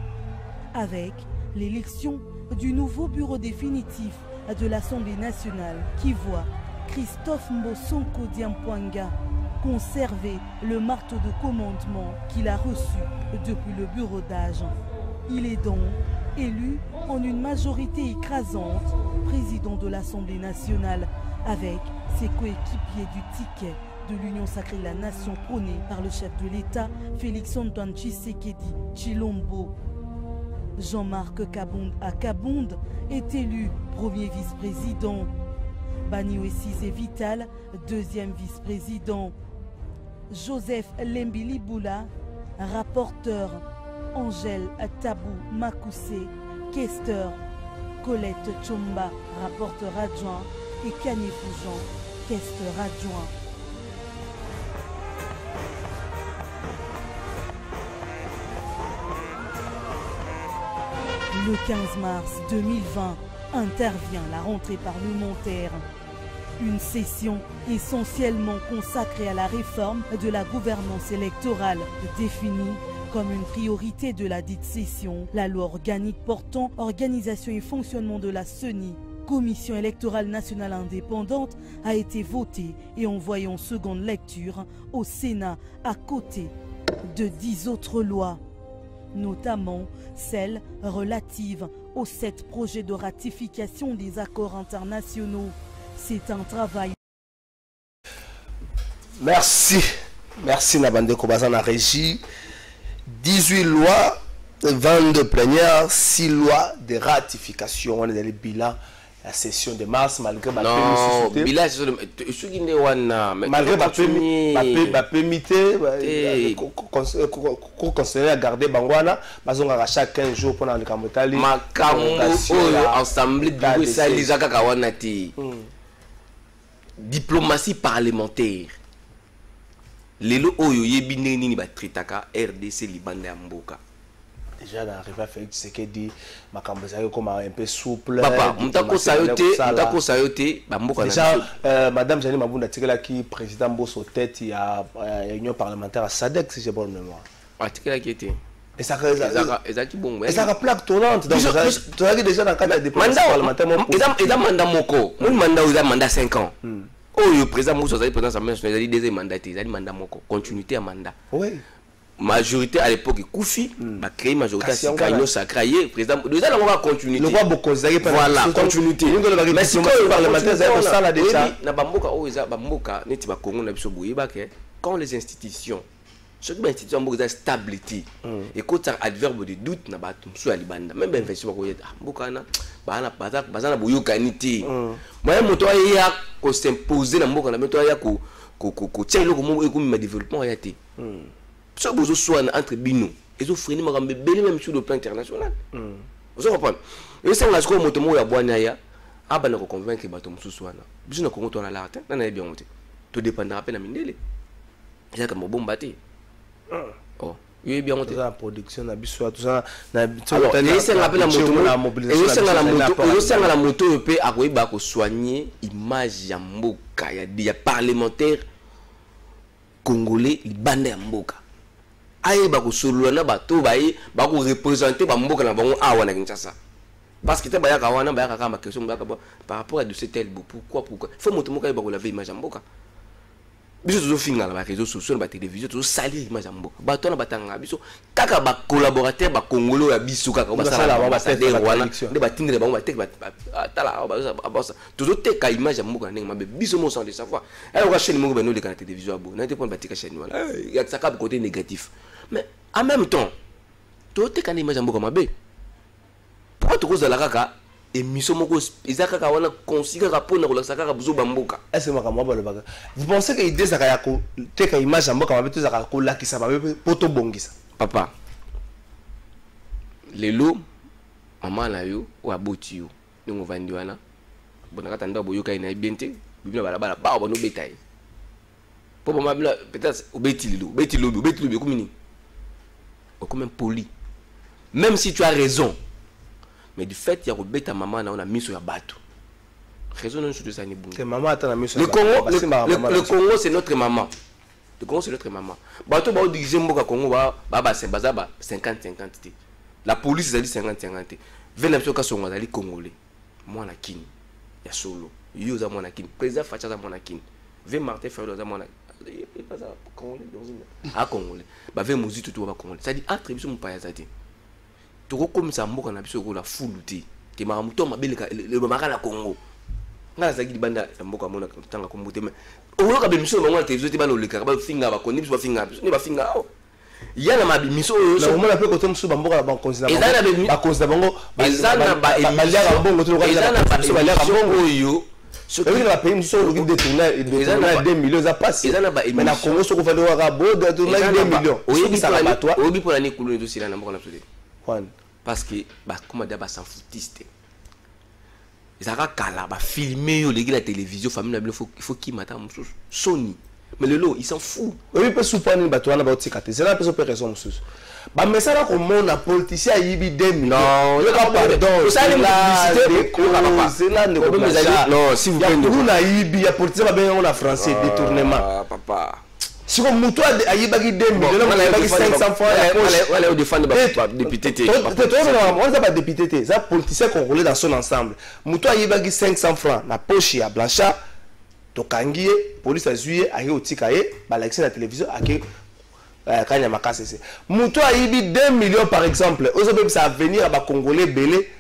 S6: Avec l'élection du nouveau bureau définitif de l'Assemblée nationale qui voit Christophe Mbosonko Diampwanga conserver le marteau de commandement qu'il a reçu depuis le bureau d'âge. Il est donc élu en une majorité écrasante président de l'Assemblée nationale avec ses coéquipiers du ticket de l'Union sacrée de la nation prônée par le chef de l'État Félix-Antoine Tshisekedi Tshilombo. Jean-Marc Kabund est élu premier vice-président. Baniwesizé Vital, deuxième vice-président. Joseph Lembili-Boula, rapporteur. Angèle Tabou Makoussé, questeur. Colette Tchomba, rapporteur adjoint. Et Kanye Foujan, questeur adjoint. Le 15 mars 2020 intervient la rentrée parlementaire. Une session essentiellement consacrée à la réforme de la gouvernance électorale, définie comme une priorité de la dite session. La loi organique portant organisation et fonctionnement de la CENI, Commission électorale nationale indépendante, a été votée et envoyée en seconde lecture au Sénat à côté de 10 autres lois, notamment celle relative aux 7 projets de ratification des accords internationaux. C'est un travail.
S3: Merci. Merci Nabande Kobaza na régie. 18 lois, 22 plénières, 6 lois de ratification. On est dans le bilan. La session de mars, malgré ma considéré à garder Bangwana, parce qu'on a chaque 15 jours pendant le Kambotali.
S5: Assemblée diplomatie parlementaire. Lelo oyo yebine nini ba tritaka RDC Libanda Mboka.
S3: Déjà d'arriver à faire ce qu'il dit, ma campagne comme un peu souple.
S5: Papa, mutako sayote, bamboka.
S3: Déjà, Madame Jani Mabunda Tikela qui président Bosso tête, il y a union parlementaire à SADC si j'ai bonne mémoire.
S5: Ah, Tikela qui était.
S3: Et ça a plaque tournante. Donc, tu as déjà dans le cadre de diplomatie parlementaire.
S5: Et dans mandat moko, mon mandat ou mandat 5 ans. Oh, le président Moussa Zali, président Assemblée nationale, il a dit deuxième mandat, il a dit mandat moko, continuité à mandat.
S3: Oui.
S5: Majorité à l'époque Koufi a créé majorité à Sikaino Sacraye président déjà on va continuer
S3: le roi Bokozari
S5: voilà continuité
S3: mais si le parlementaire ça là déjà
S5: na bamboka o eza bamboka neti ba Congo na biso boye ba ke quand les institutions Ce qui est institution de stabilité. Et quand tu as adverbe de doute, na batum sur Alibanda. Même ben investissement ko yeta. Mbokana bana bazana boyo kanité. Moi moto ya ko s'imposer na mbokana moto ya ko tiens le ko me développement ya té. Ce bozo soit entre bino. Ils ont freiné makambe belé même sur le plan international. Vous comprenez? Et c'est là que moto mo ya bwana ya abana ko convaincre batum sur swana. Biso na ko to na la na na bien monté. Tout dépendra peine na mindele. Il y a comme bon bâti. Oh, oui, bien monté.
S3: La production, la biso, tout ça.
S5: Alors, et c'est rappelé la moto. Et c'est la moto. Et c'est la moto peut arriver à soigner image ya mboka, ya parlementaire congolais, il bande ya mboka. Aïe ba ko solo na bato ba ko représenter ba mboka na bango awa na Kinshasa. Parce que t'as ka wana ba ka ma question par rapport à de cet elbow. Pourquoi faut moto moka ba ko laver image ya mboka. Biso toujours finga na réseaux sociaux na télévision toujours salir image ya mboka bato na batanga biso kaka ba collaborateur ba congolais ya biso kaka ba sala ba ambassadeur wana de ba tindre ba tek ba tala ba toujours tek ka image ya mboka ndenge mabe biso mo sans de savoir alors ka chaîne mo ba no de la télévision abo na te point ba tek chaîne wana ya ça ka côté négatif mais en même temps to tek ka image ya mboka mabe pourquoi to kozala kaka émission moko ezaka ka wana consiga ka pona ko saka ka buzo bamboka
S3: est-ce que makamba le baga vous pensez que idée ça ya ko te ka image mboka mabe to zaka ko lakisa mabe poto bongisa
S5: papa lelo mama na yo o aboti yo ndongo vandi wana bona kata ndo boyo kai na biente bibina bala bala ba bono betai po mama bila peut-être obeti lo komini o comme un poli même si tu as raison. Mais du fait il y a rebeta maman na on a mis sur ya bato. Raison non sur ça ni bon.
S3: Maman attend la mise sur
S5: le Congo c'est notre maman. Le Congo c'est notre maman. Bato ba diriger mboka Congo ba 50-50. La police a dit 50-50. Venez sur ka songa dali congolais. Moi na kini. Ya solo. Yo za moi na kini. Président Facha za moi na kini. Ve Martin Fayolo za moi na pas ça congolais dans une. Ah congolais. Ba ve mozi tout ba congolais. Ça dit entre biso mon paya zati. Toko comme ça mboka na biso ko la fuluti ke maramuto mabeleka le makala Congo ngala zaki libanda mboka mona tanga ko mbote mais oyoka be miso bango na télévision te balo leka ba finga ba koni biso ba finga biso ne ba finga o yana mabi miso oyo
S3: so mona pe ko to muso bamboka ba konzina ba konzina bango
S5: ezana ba
S3: emission bongo to ka
S5: ezana ba bongo oyo
S3: ce que la pays muso qui détourner 2 millions ça passe
S5: ezana ba
S3: mais na Congo so ko fa do ka bo détourner 2 millions
S5: oyo ça ba toi oyo pour la ni kuluni to sila na mboka na sudi. Parce que comme on s'en foutiste. Ils ont kala ba filmer yo la télévision famille il faut qui mata Sony. Mais le lot il s'en fout.
S3: Oui peut soupane ba toi na ba tikate. C'est la personne peut raison mususu. Ba message ko mon politicien yibi 2 millions. Non, yo ka pardon. Ça la c'est là non si vous plaît. Nous na yibi ya politicien ba ben on a français détournement.
S5: Papa.
S3: Si comme Moutou a yibagi 2 millions, on a yibagi 500 francs à la poche.
S5: On défend le député.
S3: On n'a pas député. Ça, politicien congolais dans son ensemble. Moutou a yibagi 500 francs na poche à Blanchard. Tokangiye, police a zuye, a yo tikaye, balexé la télévision, a ke kanya makase. Moutou a yibi 2 millions par exemple. Aujourd'hui, ça va venir à Congolais belé,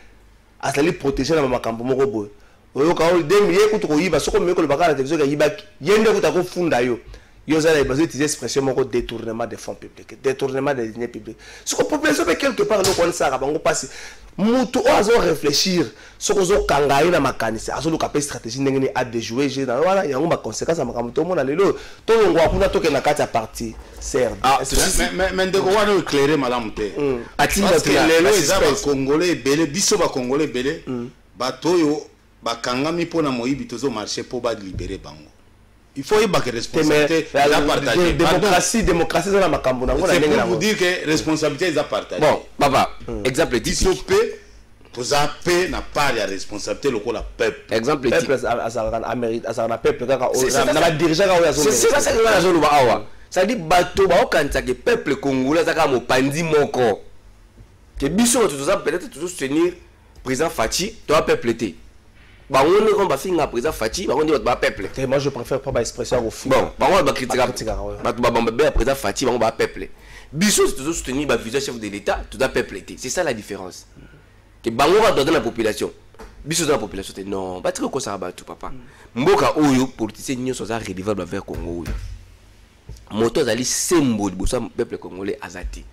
S3: à s'aller protéger dans ma campo morobo. Oyo ka 2 millions, écoute, ko yiba, soko meko le bakala la télévision, yibaki, yende ko tako funda yo. Ils ont utilisé l'expression détournement des fonds publics, détournement des deniers publics. Ce que la population fait quelque part, nous passe. Nous devons réfléchir. Ce que nous avons fait dans ma canisse, nous avons fait stratégie de jouer. Il y a une conséquence. Tout le monde a dit tout le monde a dit que la carte est partie.
S2: Mais de quoi nous éclairer, madame Té? Parce que les Congolais, les Congolais, les bateaux, bakangami pour na moyibi tozo marché pour libérer bango. Il faut y avoir responsabilité à partager.
S3: Démocratie, c'est la macambo.
S2: C'est pour vous dire que responsabilité est à partager.
S5: Bon, papa, exemple
S2: typique. Vous avez n'a pas la responsabilité le peuple.
S5: Exemple
S3: typique. Peuple, ça peuple. C'est
S5: ça, c'est la zone où ça dit bateau, quand ça que peuple congolais, ça comme pandi moko. Que biso tout ça peut-être toujours soutenir président Fachi, toi peuple été. Bah on est comme finir président Fachi, bah on dit va peuple.
S3: Moi je préfère pas expression au fond.
S5: Bon, bah on va critiquer. Bah président Fachi, bah on va peuple. Biso c'est toujours soutenir bah visage chef de l'État, tout ça peuple été. C'est ça la différence. Que bah on va donner la population. Biso dans la population non, pas très quoi ça va tout papa. Mboka oyo politicien nyo ça redevable vers Congo. moto azali sembo liboso peuple congolais azati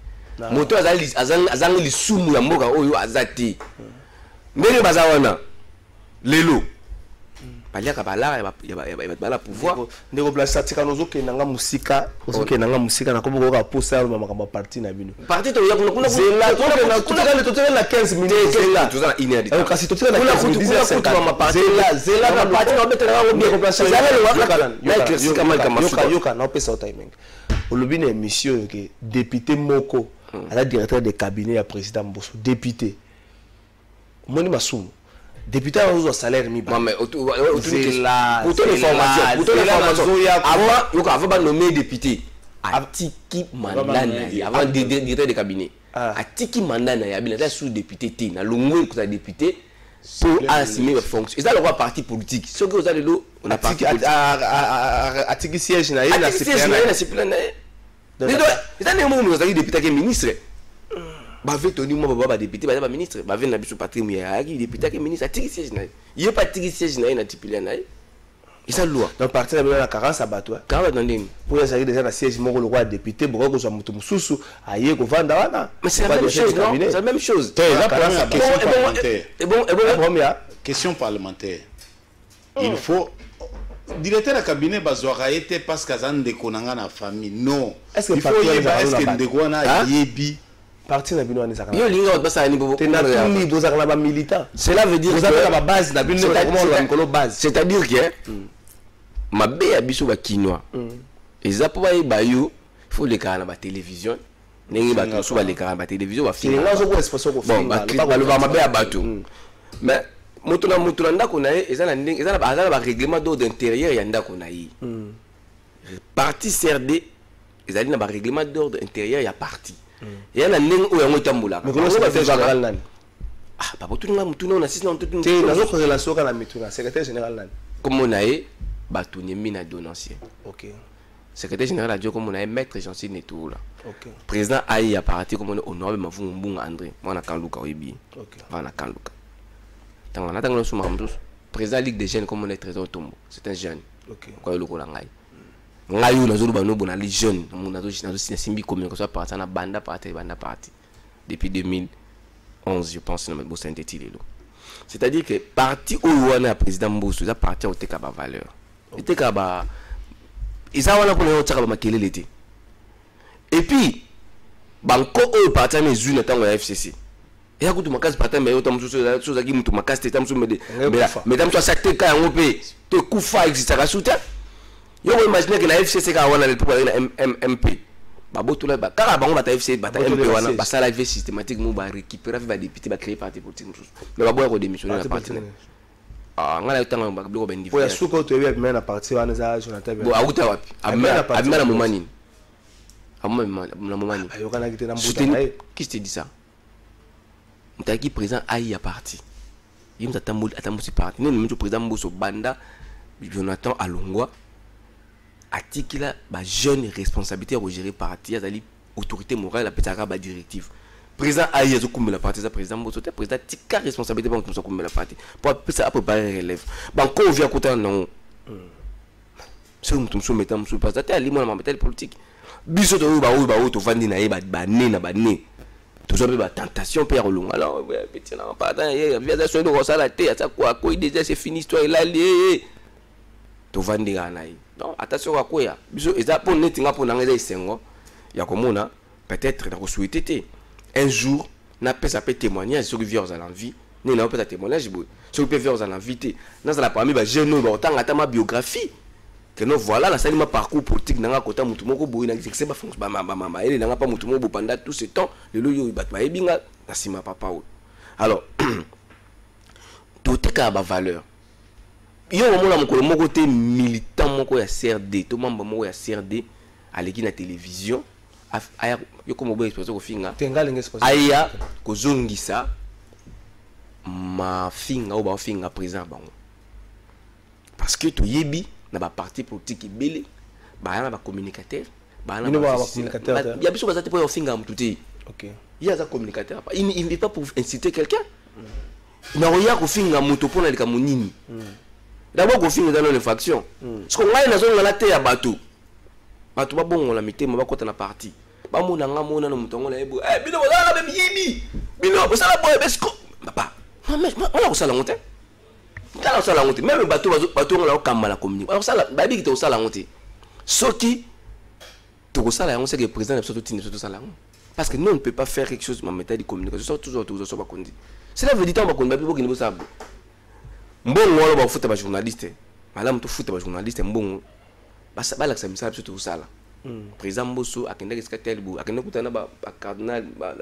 S5: moto azangi lisumu ya mboka oyo azati ndenge baza wana lelo baliaka balaka ya bala pouvoir
S3: ndeko place atika nozokenda musika ozokenda musika na komo koka posa ya makambo parti na bino
S5: parti to ya kuna
S3: zela tokela na 15 minutes zela
S5: tozana inédit
S3: kasi tokela na 15 minutes
S5: zela na parti na betela ngo ndeko place
S3: yoka na pesa timing olobi na émission que député moko ala directeur de cabinet ya président Mbosso député moni masumu député a un salaire mi ba
S5: mais pour ton information avant de nommer député atiki mandana avant directeur de cabinet atiki mandana ya bila sous député té na longo ko député pour assumer fonction ça le roi parti politique ce que vous allez lo on a parti
S3: atiki siège na na
S5: discipline c'est un moment où vous député qui ministre bave toni mo baba député ba ministre bave na biso patrimoine ya ki député ki ministre atiki siège na ye pas atiki siège na tipile na isa loi
S3: donc parti na 40 abatwa
S5: quand on ndenge
S3: pour ya déjà na siège moko le roi député boko ko mutu mususu aye ko vanda wana
S5: mais c'est la même chose non c'est la même chose
S2: question parlementaire il faut directeur de cabinet bazwaka été parce qu'azan de konanga na famille non il faut est-ce que ndeko na yebi
S3: parti na bino wana zakana
S5: yo linga basa ni bobo
S3: tena tuni bozaka na ba militant
S5: cela veut dire
S3: que vous avez la base na bino comment base
S5: c'est-à-dire que mabe ya biso ba kinois eza po ba yo faut les kana ba télévision ndenge ba so ba les kana ba télévision ba film
S3: nga zo ko espace ko
S5: film ba lo ba mabe ya bato mais moto na ndako na ye eza na ndenge eza na ba règlement d'ordre intérieur ya ndako na ye parti CRD ezali na ba règlement d'ordre intérieur ya parti ya na ndenge oyo yango etambola
S3: mais comment ça va faire général nani
S5: ba botu nga mutu na sisi na mutu
S3: te na zo ko relation kana mitu na secrétaire général nani
S5: comme on a bato nyemi na donancier
S3: OK
S5: secrétaire général a dit comme on a maître Jean-Cy Netoula
S3: OK
S5: président aïe a parti comme on honorable Mavungu Mbunga André moi na Kanluka oyebi
S3: OK
S5: na Kanluka tant on attend le sous marmous président ligue des jeunes comme on est trésor tombo c'est un jeune
S3: OK
S5: quoi le kola ngai ngai yo nazo bano bona les jeunes mon nazo simbi comme que ça parti na banda parti depuis 2011 je pense na Mbosso synthétique c'est-à-dire que parti au wana président Mbosso ça parti au teka ba valeur teka ba isa wana pour le teka ba makelele té et puis banko au parti na zuna tango ya FCC et akutu makasi parti mais autant chose qui mutu makasi té tamsu mais tamsu sakte ka yango pe te kufa exista soutien yo imaginer que la FCC ka wana le pouvoir na MP baboto la kaka bango bata FCC bata MP wana basala vie systématique nous ba récupérer va député ba créer parti politique mais baboya ko démissionner na parti ngala yotanga ba bliko ben
S3: difficile ya suko to yebi na parti wana za Jonathan
S5: bo akuta wapi amena momani na momani
S3: ayokana kite na mbuta
S5: qui te dit ça mtaki président aïe à parti yimta tambusi parti ne mtu président Mbosso banda Jonathan Alongwa atikila ba jeune responsabilité à gérer parti azali autorité morale apetaka ba directive président aïe zo kumela parti za président Mbosso te président tika responsabilité ba kumso kumela parti pour ça préparer relève banko via kota non c'est un tumso metam sou pas ta li moi ma politique biso to ba to vandi na ye ba ne toujours ba tentation père long alors petit na pas dans il y a des choses de ça la tête ça quoi déjà c'est fini histoire là to vandi na ye non attention à quoi biso eza pour netinga pour nanga esengo ya komona peut-être na ko souhaiter un jour na pesa pe témoignage sur vieux à l'envie ni na pesa témoignage boy sur vieux à l'envie na ça la parmi ba jeune ba otanga ta ma biographie que non voilà la salle ma parcours politique nanga kota mutu moko boy na c'est ba fonction ba ele nanga pas mutu moko pendant tout ce temps le loyo ba ebinga na sima papa alors tout ka ba valeur yo mona mokolo moko te militant moko ya CRD to membre moko ya CRD aleki na télévision aya yo comme boy exposé ko finga
S3: tengalinga exposé
S5: aya ko zongisa ma finga o ba finga président bango parce que to yebi na ba parti politique belé ba na ba communicateur ba na ba communicateur ya biso bazate po yo finga mututi
S3: OK
S5: il y a un communicateur il ne vient pas pour inciter quelqu'un na oya ko finga muto pona lika munini d'abord ko finga dans l'infraction parce que ngai na zo ngala te ya bato bato babongola mitema bakota na parti bamona nga mona na mutongo na ebo bino bozala même yimi bino bosala boye besko papa on a sala ngote tala sala ngote même bato ngala okamba na communique on sala babi ki to sala ngote soki to sala yango c'est que président de tini to sala yango parce que nous on ne peut pas faire quelque chose en méthode de communication toujours so ba kondi cela veut dire tant ba kondi ba ki bo sabo mbongo wala ba futa ba journaliste malamu to futa ba journaliste mbongo ba la samisa to sala président Mbosso akenda secrétaire bu akenda kutana ba cardinal ba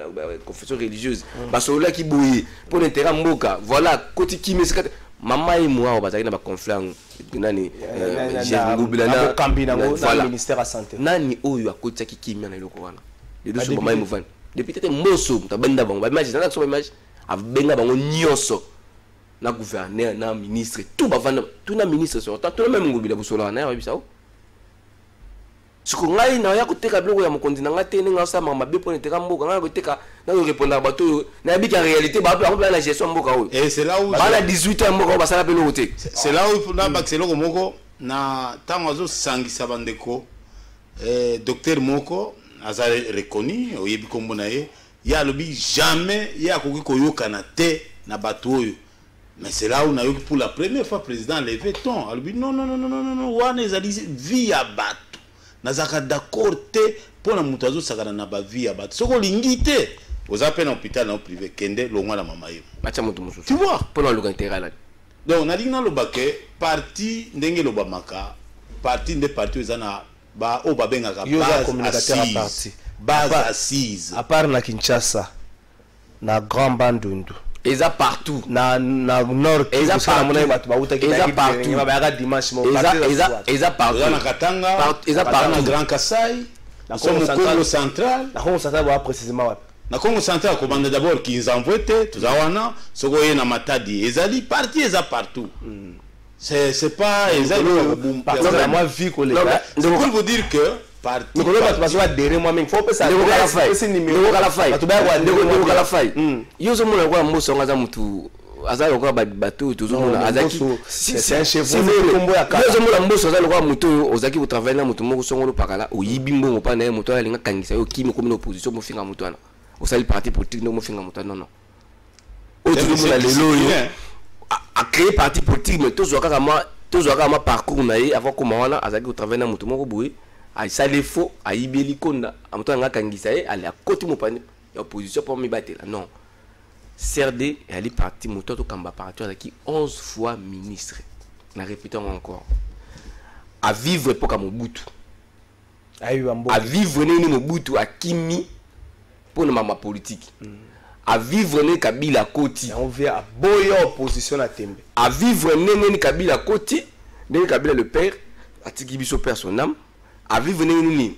S5: confession religieuse ba sola ki boye pour l'intérêt mboka voilà koti ki me secrétaire mama et moi ba na ba conflit nani
S3: na kambina ngo na ministère de santé
S5: nani oyo akoti ki kimia na iloko wana les deux sont mama mouvant depuis peut-être Mbosso tabenda bango ba imagine na so image abenga bango nyonso na gouverneur na ministre tout ba vanda tout na ministre sortant tout même ngobila busola na ya bisao siko ngai na ya kuteka biloko ya mokonzi na ngate ne ngasa mama be pone teka mboka ngai kuteka na yo répondre bato na bika réalité ba pa la gestion mboka oyo
S2: et c'est là où
S5: bana 18 ans mboka ba sala pelo te
S2: c'est là où na baxelo ko moko na tango zo sangisa bandeko docteur moko aza reconnu oyebi kombo na ye ya lobi jamais ya koki koyokana te na bato oyo. Mais c'est là où on a eu pour la première fois président levé ton alobi non wana ezali vie ya bato nazaka d'accord te pour na mutu azosakana na ba vie ya bato soko lingi te oza pe na hôpital na privé kende longwa na mama yo
S5: bacha mutu mususu
S2: tu vois
S5: pour le intérêt
S2: donc na linga lobake parti ndenge lobamaka parti nde parti ezana ba o babengaka base assise
S3: à part na Kinshasa na Grand Bandundu
S5: eza partout
S3: na nord
S5: eza partout eza partout
S2: na Katanga
S5: eza partout
S2: na Grand Kasai na Congo central
S3: na Congo central ba précisément wapi
S2: na Congo central ko bande d'abord qui envoyé tuzawana soko ye na Matadi ezali parti eza partout c'est pas ezali
S3: moi vie collègue
S2: c'est pour vous dire que parti
S3: mais comment tu vas derrière moi même faut pas ça
S5: c'est numéro la faille ndeko la faille yo zo mona kwa Mbosso ngaza mutu azali kwa bato tozomona azaki
S3: c'est un chef kombo ya
S5: kala yo zo mona Mbosso azali kwa mutu ozaki ko travailler na mutu moko songolo pakala oyibi mbongo pa na mutu alinga kangisa yo kimi comme opposition mo finga mutu ana osali parti politique no mo finga mutu non o tozomona lelo yo a créer parti politique mais tozwaka ma parcours na ye avant comment wana azaki ko travailler na mutu moko boye a sali faux a ibeli konda amuto nga kangisa ye ali akoti mo pani opposition pour mi batela non CRD ali parti moto to kamba parti qui 11 fois ministre na répétons encore à vivre pour Mobutu à vivre ni Mobutu à Kimi pour ma politique à vivre ni Kabila Koti
S3: on vient à boya opposition à Tembe
S5: à vivre ni Kabila Koti ni Kabila le père à Tikibiso père son âme à vivre ni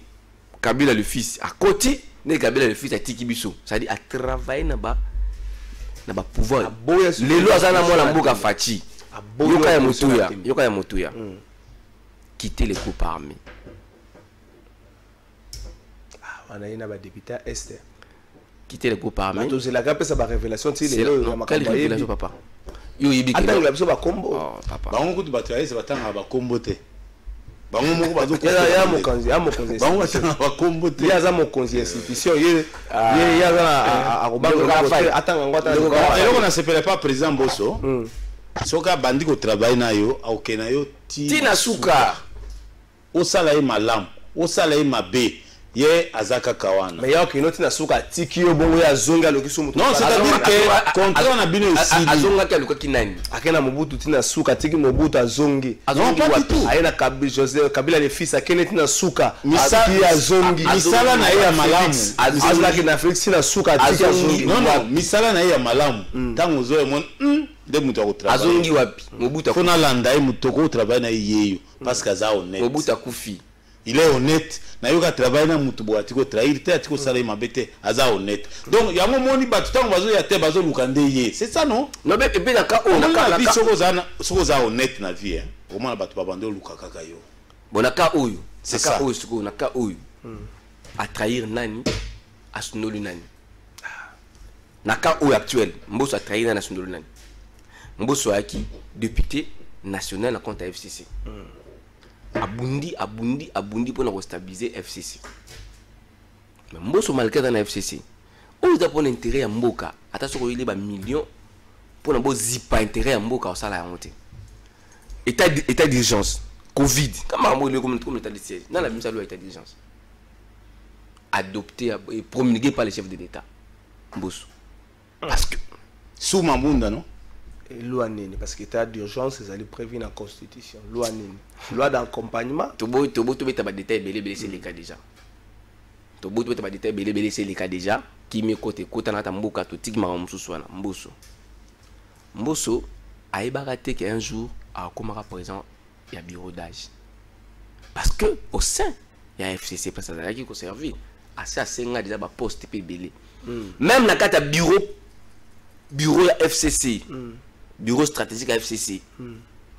S5: Kabila le fils à côté ni Kabila le fils à Tikibiso c'est-à-dire à travailler na ba pouvoir les lois azana mwana mboka fachi yoka ya motuya quitter les groupes armés
S3: on a une député est
S5: quitter les groupes armés
S3: donc c'est la grave ça ba révélation tu sais
S5: quelle révélation papa yo yibi
S3: que attends la biso ba combo
S5: papa
S2: ba ngoku bataya se batanga ba combo te bango moko bazo
S3: ya mokonzi
S2: bango batanga ba combo te
S3: ya za mokonzi institution ye ya za a robanga attends ngota
S2: eloko na sepele pas président Mbosso soka bandi ko travailler na yo akena yo
S5: tina suka
S2: osala ye malamu osala ye mabe ye azaka kawana
S3: mais ya kino tina suka tiki yo bongo ya zonga lokiso mutu
S2: non c'est-à-dire que contrat na bino aussi
S5: azonga ka lokoki nani
S3: akena Mobutu tina suka tiki Mobutu azongi
S2: wapi
S3: ayena Kabila le fils akena tina suka tiki azongi
S2: misala na ye ya malamu
S3: azongi na Felix tina suka tiki azongi
S2: non misala na ye ya malamu tango zo mon de mutu ko travailler
S5: azongi wapi Mobutu
S2: fona landa ye mutu ko travailler na yeyo parce que za honnête
S5: Mobutu akufi
S2: il est honnête na yoka travailler na mutu boati ko trahir te atiko sala mabete aza honnête donc yango moni batu tango bazo ya te bazo lukande ye c'est ça non
S5: non mais pe na ka on
S2: na vie soko za honnête na vie hein au moins batu babando lukaka kayo
S5: bona ka oyo
S2: c'est ça
S5: oyo soko na ka oyo à trahir nani à sunolu nani na ka oyo actuel Mbosso a trahir nani à sunolu nani Mbosso aki député national na compte FCC abundi pour stabiliser FCC. Mais Mbosso malgré dans la FCC, on a pour intérêt à Mboka, attention il y a millions pour ne pas zipa intérêt à Mboka au salaire monté. État d'urgence, Covid, comment on comme l'état de siège, dans la même salle état d'urgence. Adopté et promulgué par les chefs de l'État. Mbosso. Parce que
S2: sous Mambunda non?
S3: Loi nini parce que l'état d'urgence c'est prévu dans la constitution. Loi nini. Loi d'accompagnement.
S5: Tobo beta ba détail belé c'est les cas déjà. Tobo beta ba détail belé c'est les cas déjà qui me côté na tamboka to tigma mususu wana Mbosso. Mbosso a raté qu'un jour a comme présent il y a bureau d'âge. Parce que au sein il y a FCC parce que ça qui conservé assez nga déjà ba poste pe belé. Même na kata bureau FCC. Bureau stratégique à FCC.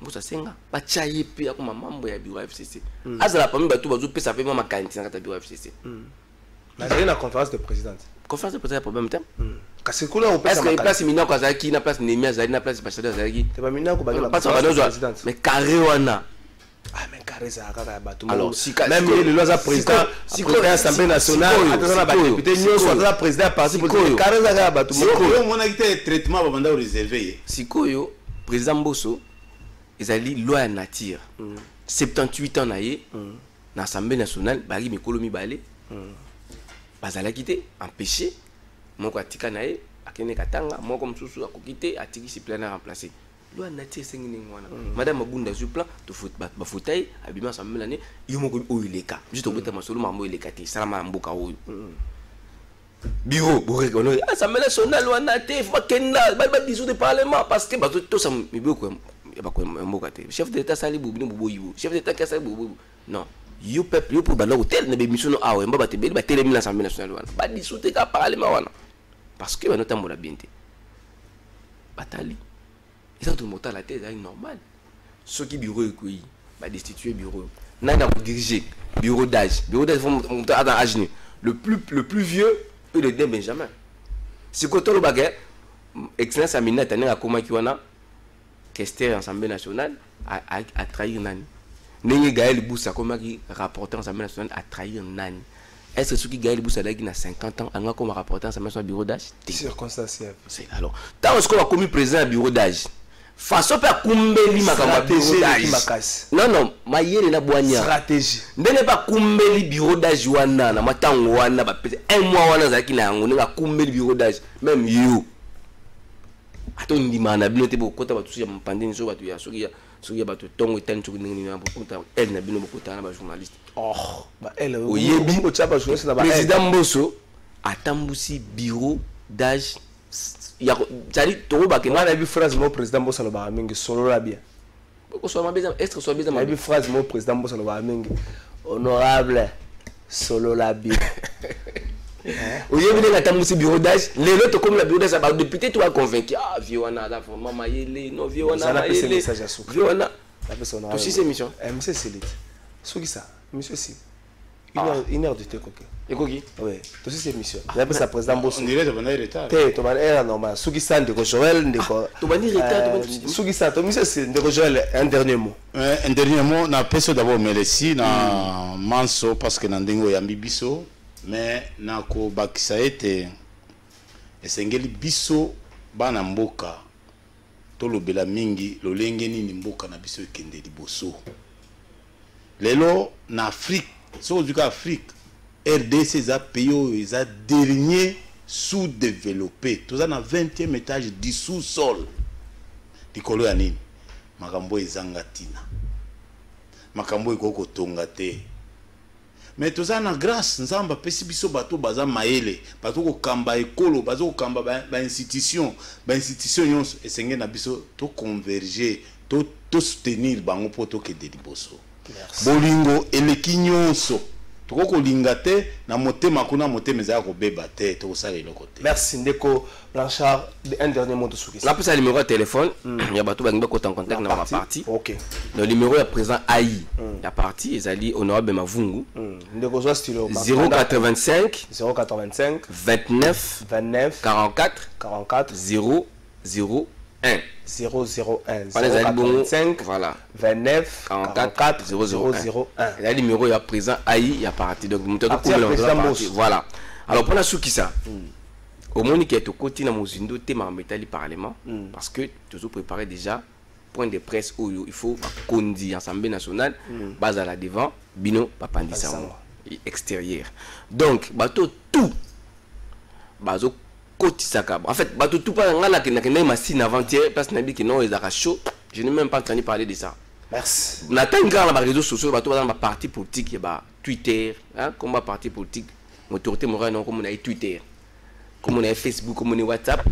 S5: Mbosso senga ba chaye pe akoma mambo ya bureau FCC. Azala pa mi ba to bazo pe ça fait mama kanti na kata bureau FCC.
S3: Mais il y a une conférence de présidente.
S5: Conférence de président problème temps.
S3: Parce que là on peut
S5: est-ce que place mina ko azaki na place Némia azali na place Bachador azaki.
S3: C'est pas mina ko ba la
S5: présidente. Mais carré wana.
S3: Ah mais carré ça kaka ba tout.
S5: Alors
S3: même les lois président si ko l'Assemblée nationale attends ba député nous soit la président parti politique carré ça kaka ba tout.
S2: Sikoyo mon acte traitement ba banda réservé.
S5: Sikoyo président Mbosso ezali loi ya nature. 78 ans na ye na Assemblée nationale bari mikolo mibale. Bazala quitté empêché moko atika na ye akene katanga moko msusu akokite atiki si plan à remplacer loi nature sengini ngwana madame Mabunda sur plan to foot ba fauteuil abima Assemblée l'année yo moko oyileka juste obeta masolo mambo ileka te salama mboka oyo bureau bo reconnaître Assemblée nationale wana te fa kenda ba disou de parlement parce que ba to ça miboko ba ko mboka te chef de l'état sali bobu bobo yibo chef de l'état ka sali bobo non yo peuple yo pour bala hôtel na be mission no awe mba batebeli ba télé l'Assemblée nationale wana ba disouté ka parlement wana parce que ba notamment la bienté batali ils ont tout monté à la tête c'est normal ceux qui bureau ekoyi ba destituer bureau nana pour diriger bureau d'âge faut monter à âge le plus vieux est le Benjamin si ko tolo bagay excellence Amina tane akoma ki wana questeur Assemblée nationale a trahir nani Nenye Gaël Boussa comme qui rapporteur en Assemblée nationale a trahi un âne. Est-ce que ceux qui Gaël Boussa qui a 50 ans a comme rapporteur en Assemblée nationale bureau d'âge?
S3: Circonstanciel.
S5: Alors, tant qu'on a commis président bureau d'âge. Façon pas kumbeli makamba bureau d'âge. Non, mayele na boanya. Stratégie. Ndene pas kumbeli bureau d'âge wana na matango wana ba peut un mois wana zaki na yango nga kumbeli bureau d'âge. Même you. Ato ndima na binote bo kota ba tusi ya mpandeni so ba tu ya soki ya soki ba to tongo tani soki ningi na bo elle na bino bo kota na ba journaliste.
S3: Oh, ba elle
S5: oyebi o chapa journaliste na ba président Mbosso atambusi bureau d'âge ya jali to ba ke
S3: na bi phrase mo président Mbosso lo ba mingi solo la bien.
S5: Ko so ma bien est-ce so bien
S3: ma bi phrase mo président Mbosso lo ba mingi honorable solo la bien. Aujourd'hui, la tamussi bureau d'âge, les autres comme la bureau d'âge, le député tu vas convaincre. Ah, Viwana, la maman Yele, non Viwana, Mayele. Viwana. Tu sais ces missions. Monsieur Célit. Ce qui ça, Monsieur C. Une heure de thé coquet.
S5: Et coquet.
S3: Oui. Tu sais ces missions. Il y a ça président Mbosso.
S2: On dirait que tu vas retard.
S3: Tu vas normal. Ce qui ça, de Joël, de
S5: tu vas dire retard.
S3: Ce qui ça, Monsieur C. De Joël, un dernier mot.
S2: Un dernier mot. Na peso d'abord merci na manso parce que nandengo yambi biso. Mais nako bakisa ete esengeli biso bana mboka tolobela mingi lolenge nini mboka na biso ekende liboso lelo na Afrique so duka Afrique RDC za pays za dernier sous-développé toza na 20e étage du sous-sol likolo ya nini makambo ezanga tina makambo ekoko tonga te. Mais tout ça na grâce nzamba pesi biso bato baza maele bato ko kamba ekolo bazo ko kamba ba institution nyonso esenge na biso to converger to soutenir bango poto ke de liboso bolingo eleki nyonso to ko linga te na motema kuna motema za ko beba te to sala eloko te.
S3: Merci Ndeko Blanchard, un dernier mot de Soukisa.
S5: La plus à numéro de téléphone, il y a bato bango ko en contact na ma partie.
S3: OK.
S5: Le numéro est présent AI. La partie ezali honorable Mavungu.
S3: Ndeko zo stylo
S5: 085
S3: 085
S5: 29
S3: 29
S5: 44
S3: 44
S5: 0 0
S3: 001
S5: 045 voilà
S3: 29 44 001.
S5: Il y a le numéro, il y a présent AI, il y a parti. Donc, voilà. Alors, pour la sous qui ça au moins, il y a tout côté dans mon zindo, thème en métal parlement. Parce que toujours préparé déjà, point de presse où il faut qu'on dit Assemblée nationale, base à la devant, bino, papandissa extérieur. Donc, bateau tout, bateau côté Sakab. En fait, bateau tout pas ngala qui n'a qu'une machine avant-hier parce que qui non ils a chaud. Je n'ai même pas entendu parler de ça.
S3: Merci.
S5: On attend quand les réseaux sociaux, bateau dans ma parti politique, il y a Twitter, hein, comme ma parti politique, autorité morale non comme on a Twitter, comme on a Facebook, comme on a WhatsApp,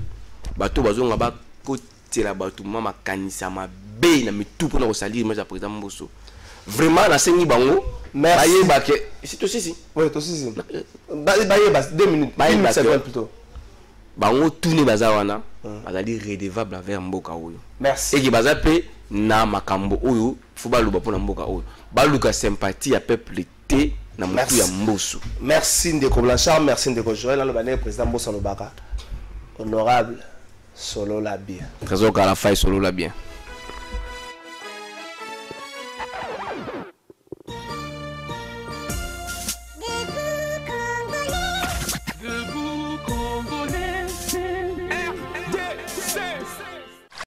S5: bateau bateau on va côté la bateau maman kanisa ma bé na me tout pour nous salir mais à président Mbosso. Vraiment la scène bango.
S3: Merci.
S5: C'est aussi si.
S3: Oui, toi aussi. 2 minutes. 1 seconde plutôt.
S5: Bango tourner bazawana, bazali redevable envers mboka oyo.
S3: Merci.
S5: Et qui bazape na makambo oyo, faut baluba pour na mboka oyo. Baluka sympathie à peuple té na mutu ya Mbosso.
S3: Merci Ndeko Blanchard, merci Ndeko Joël, le bané président Mbosso Lobaka. Honorable Solo la bien.
S5: Trésor Kalafay Solo la bien.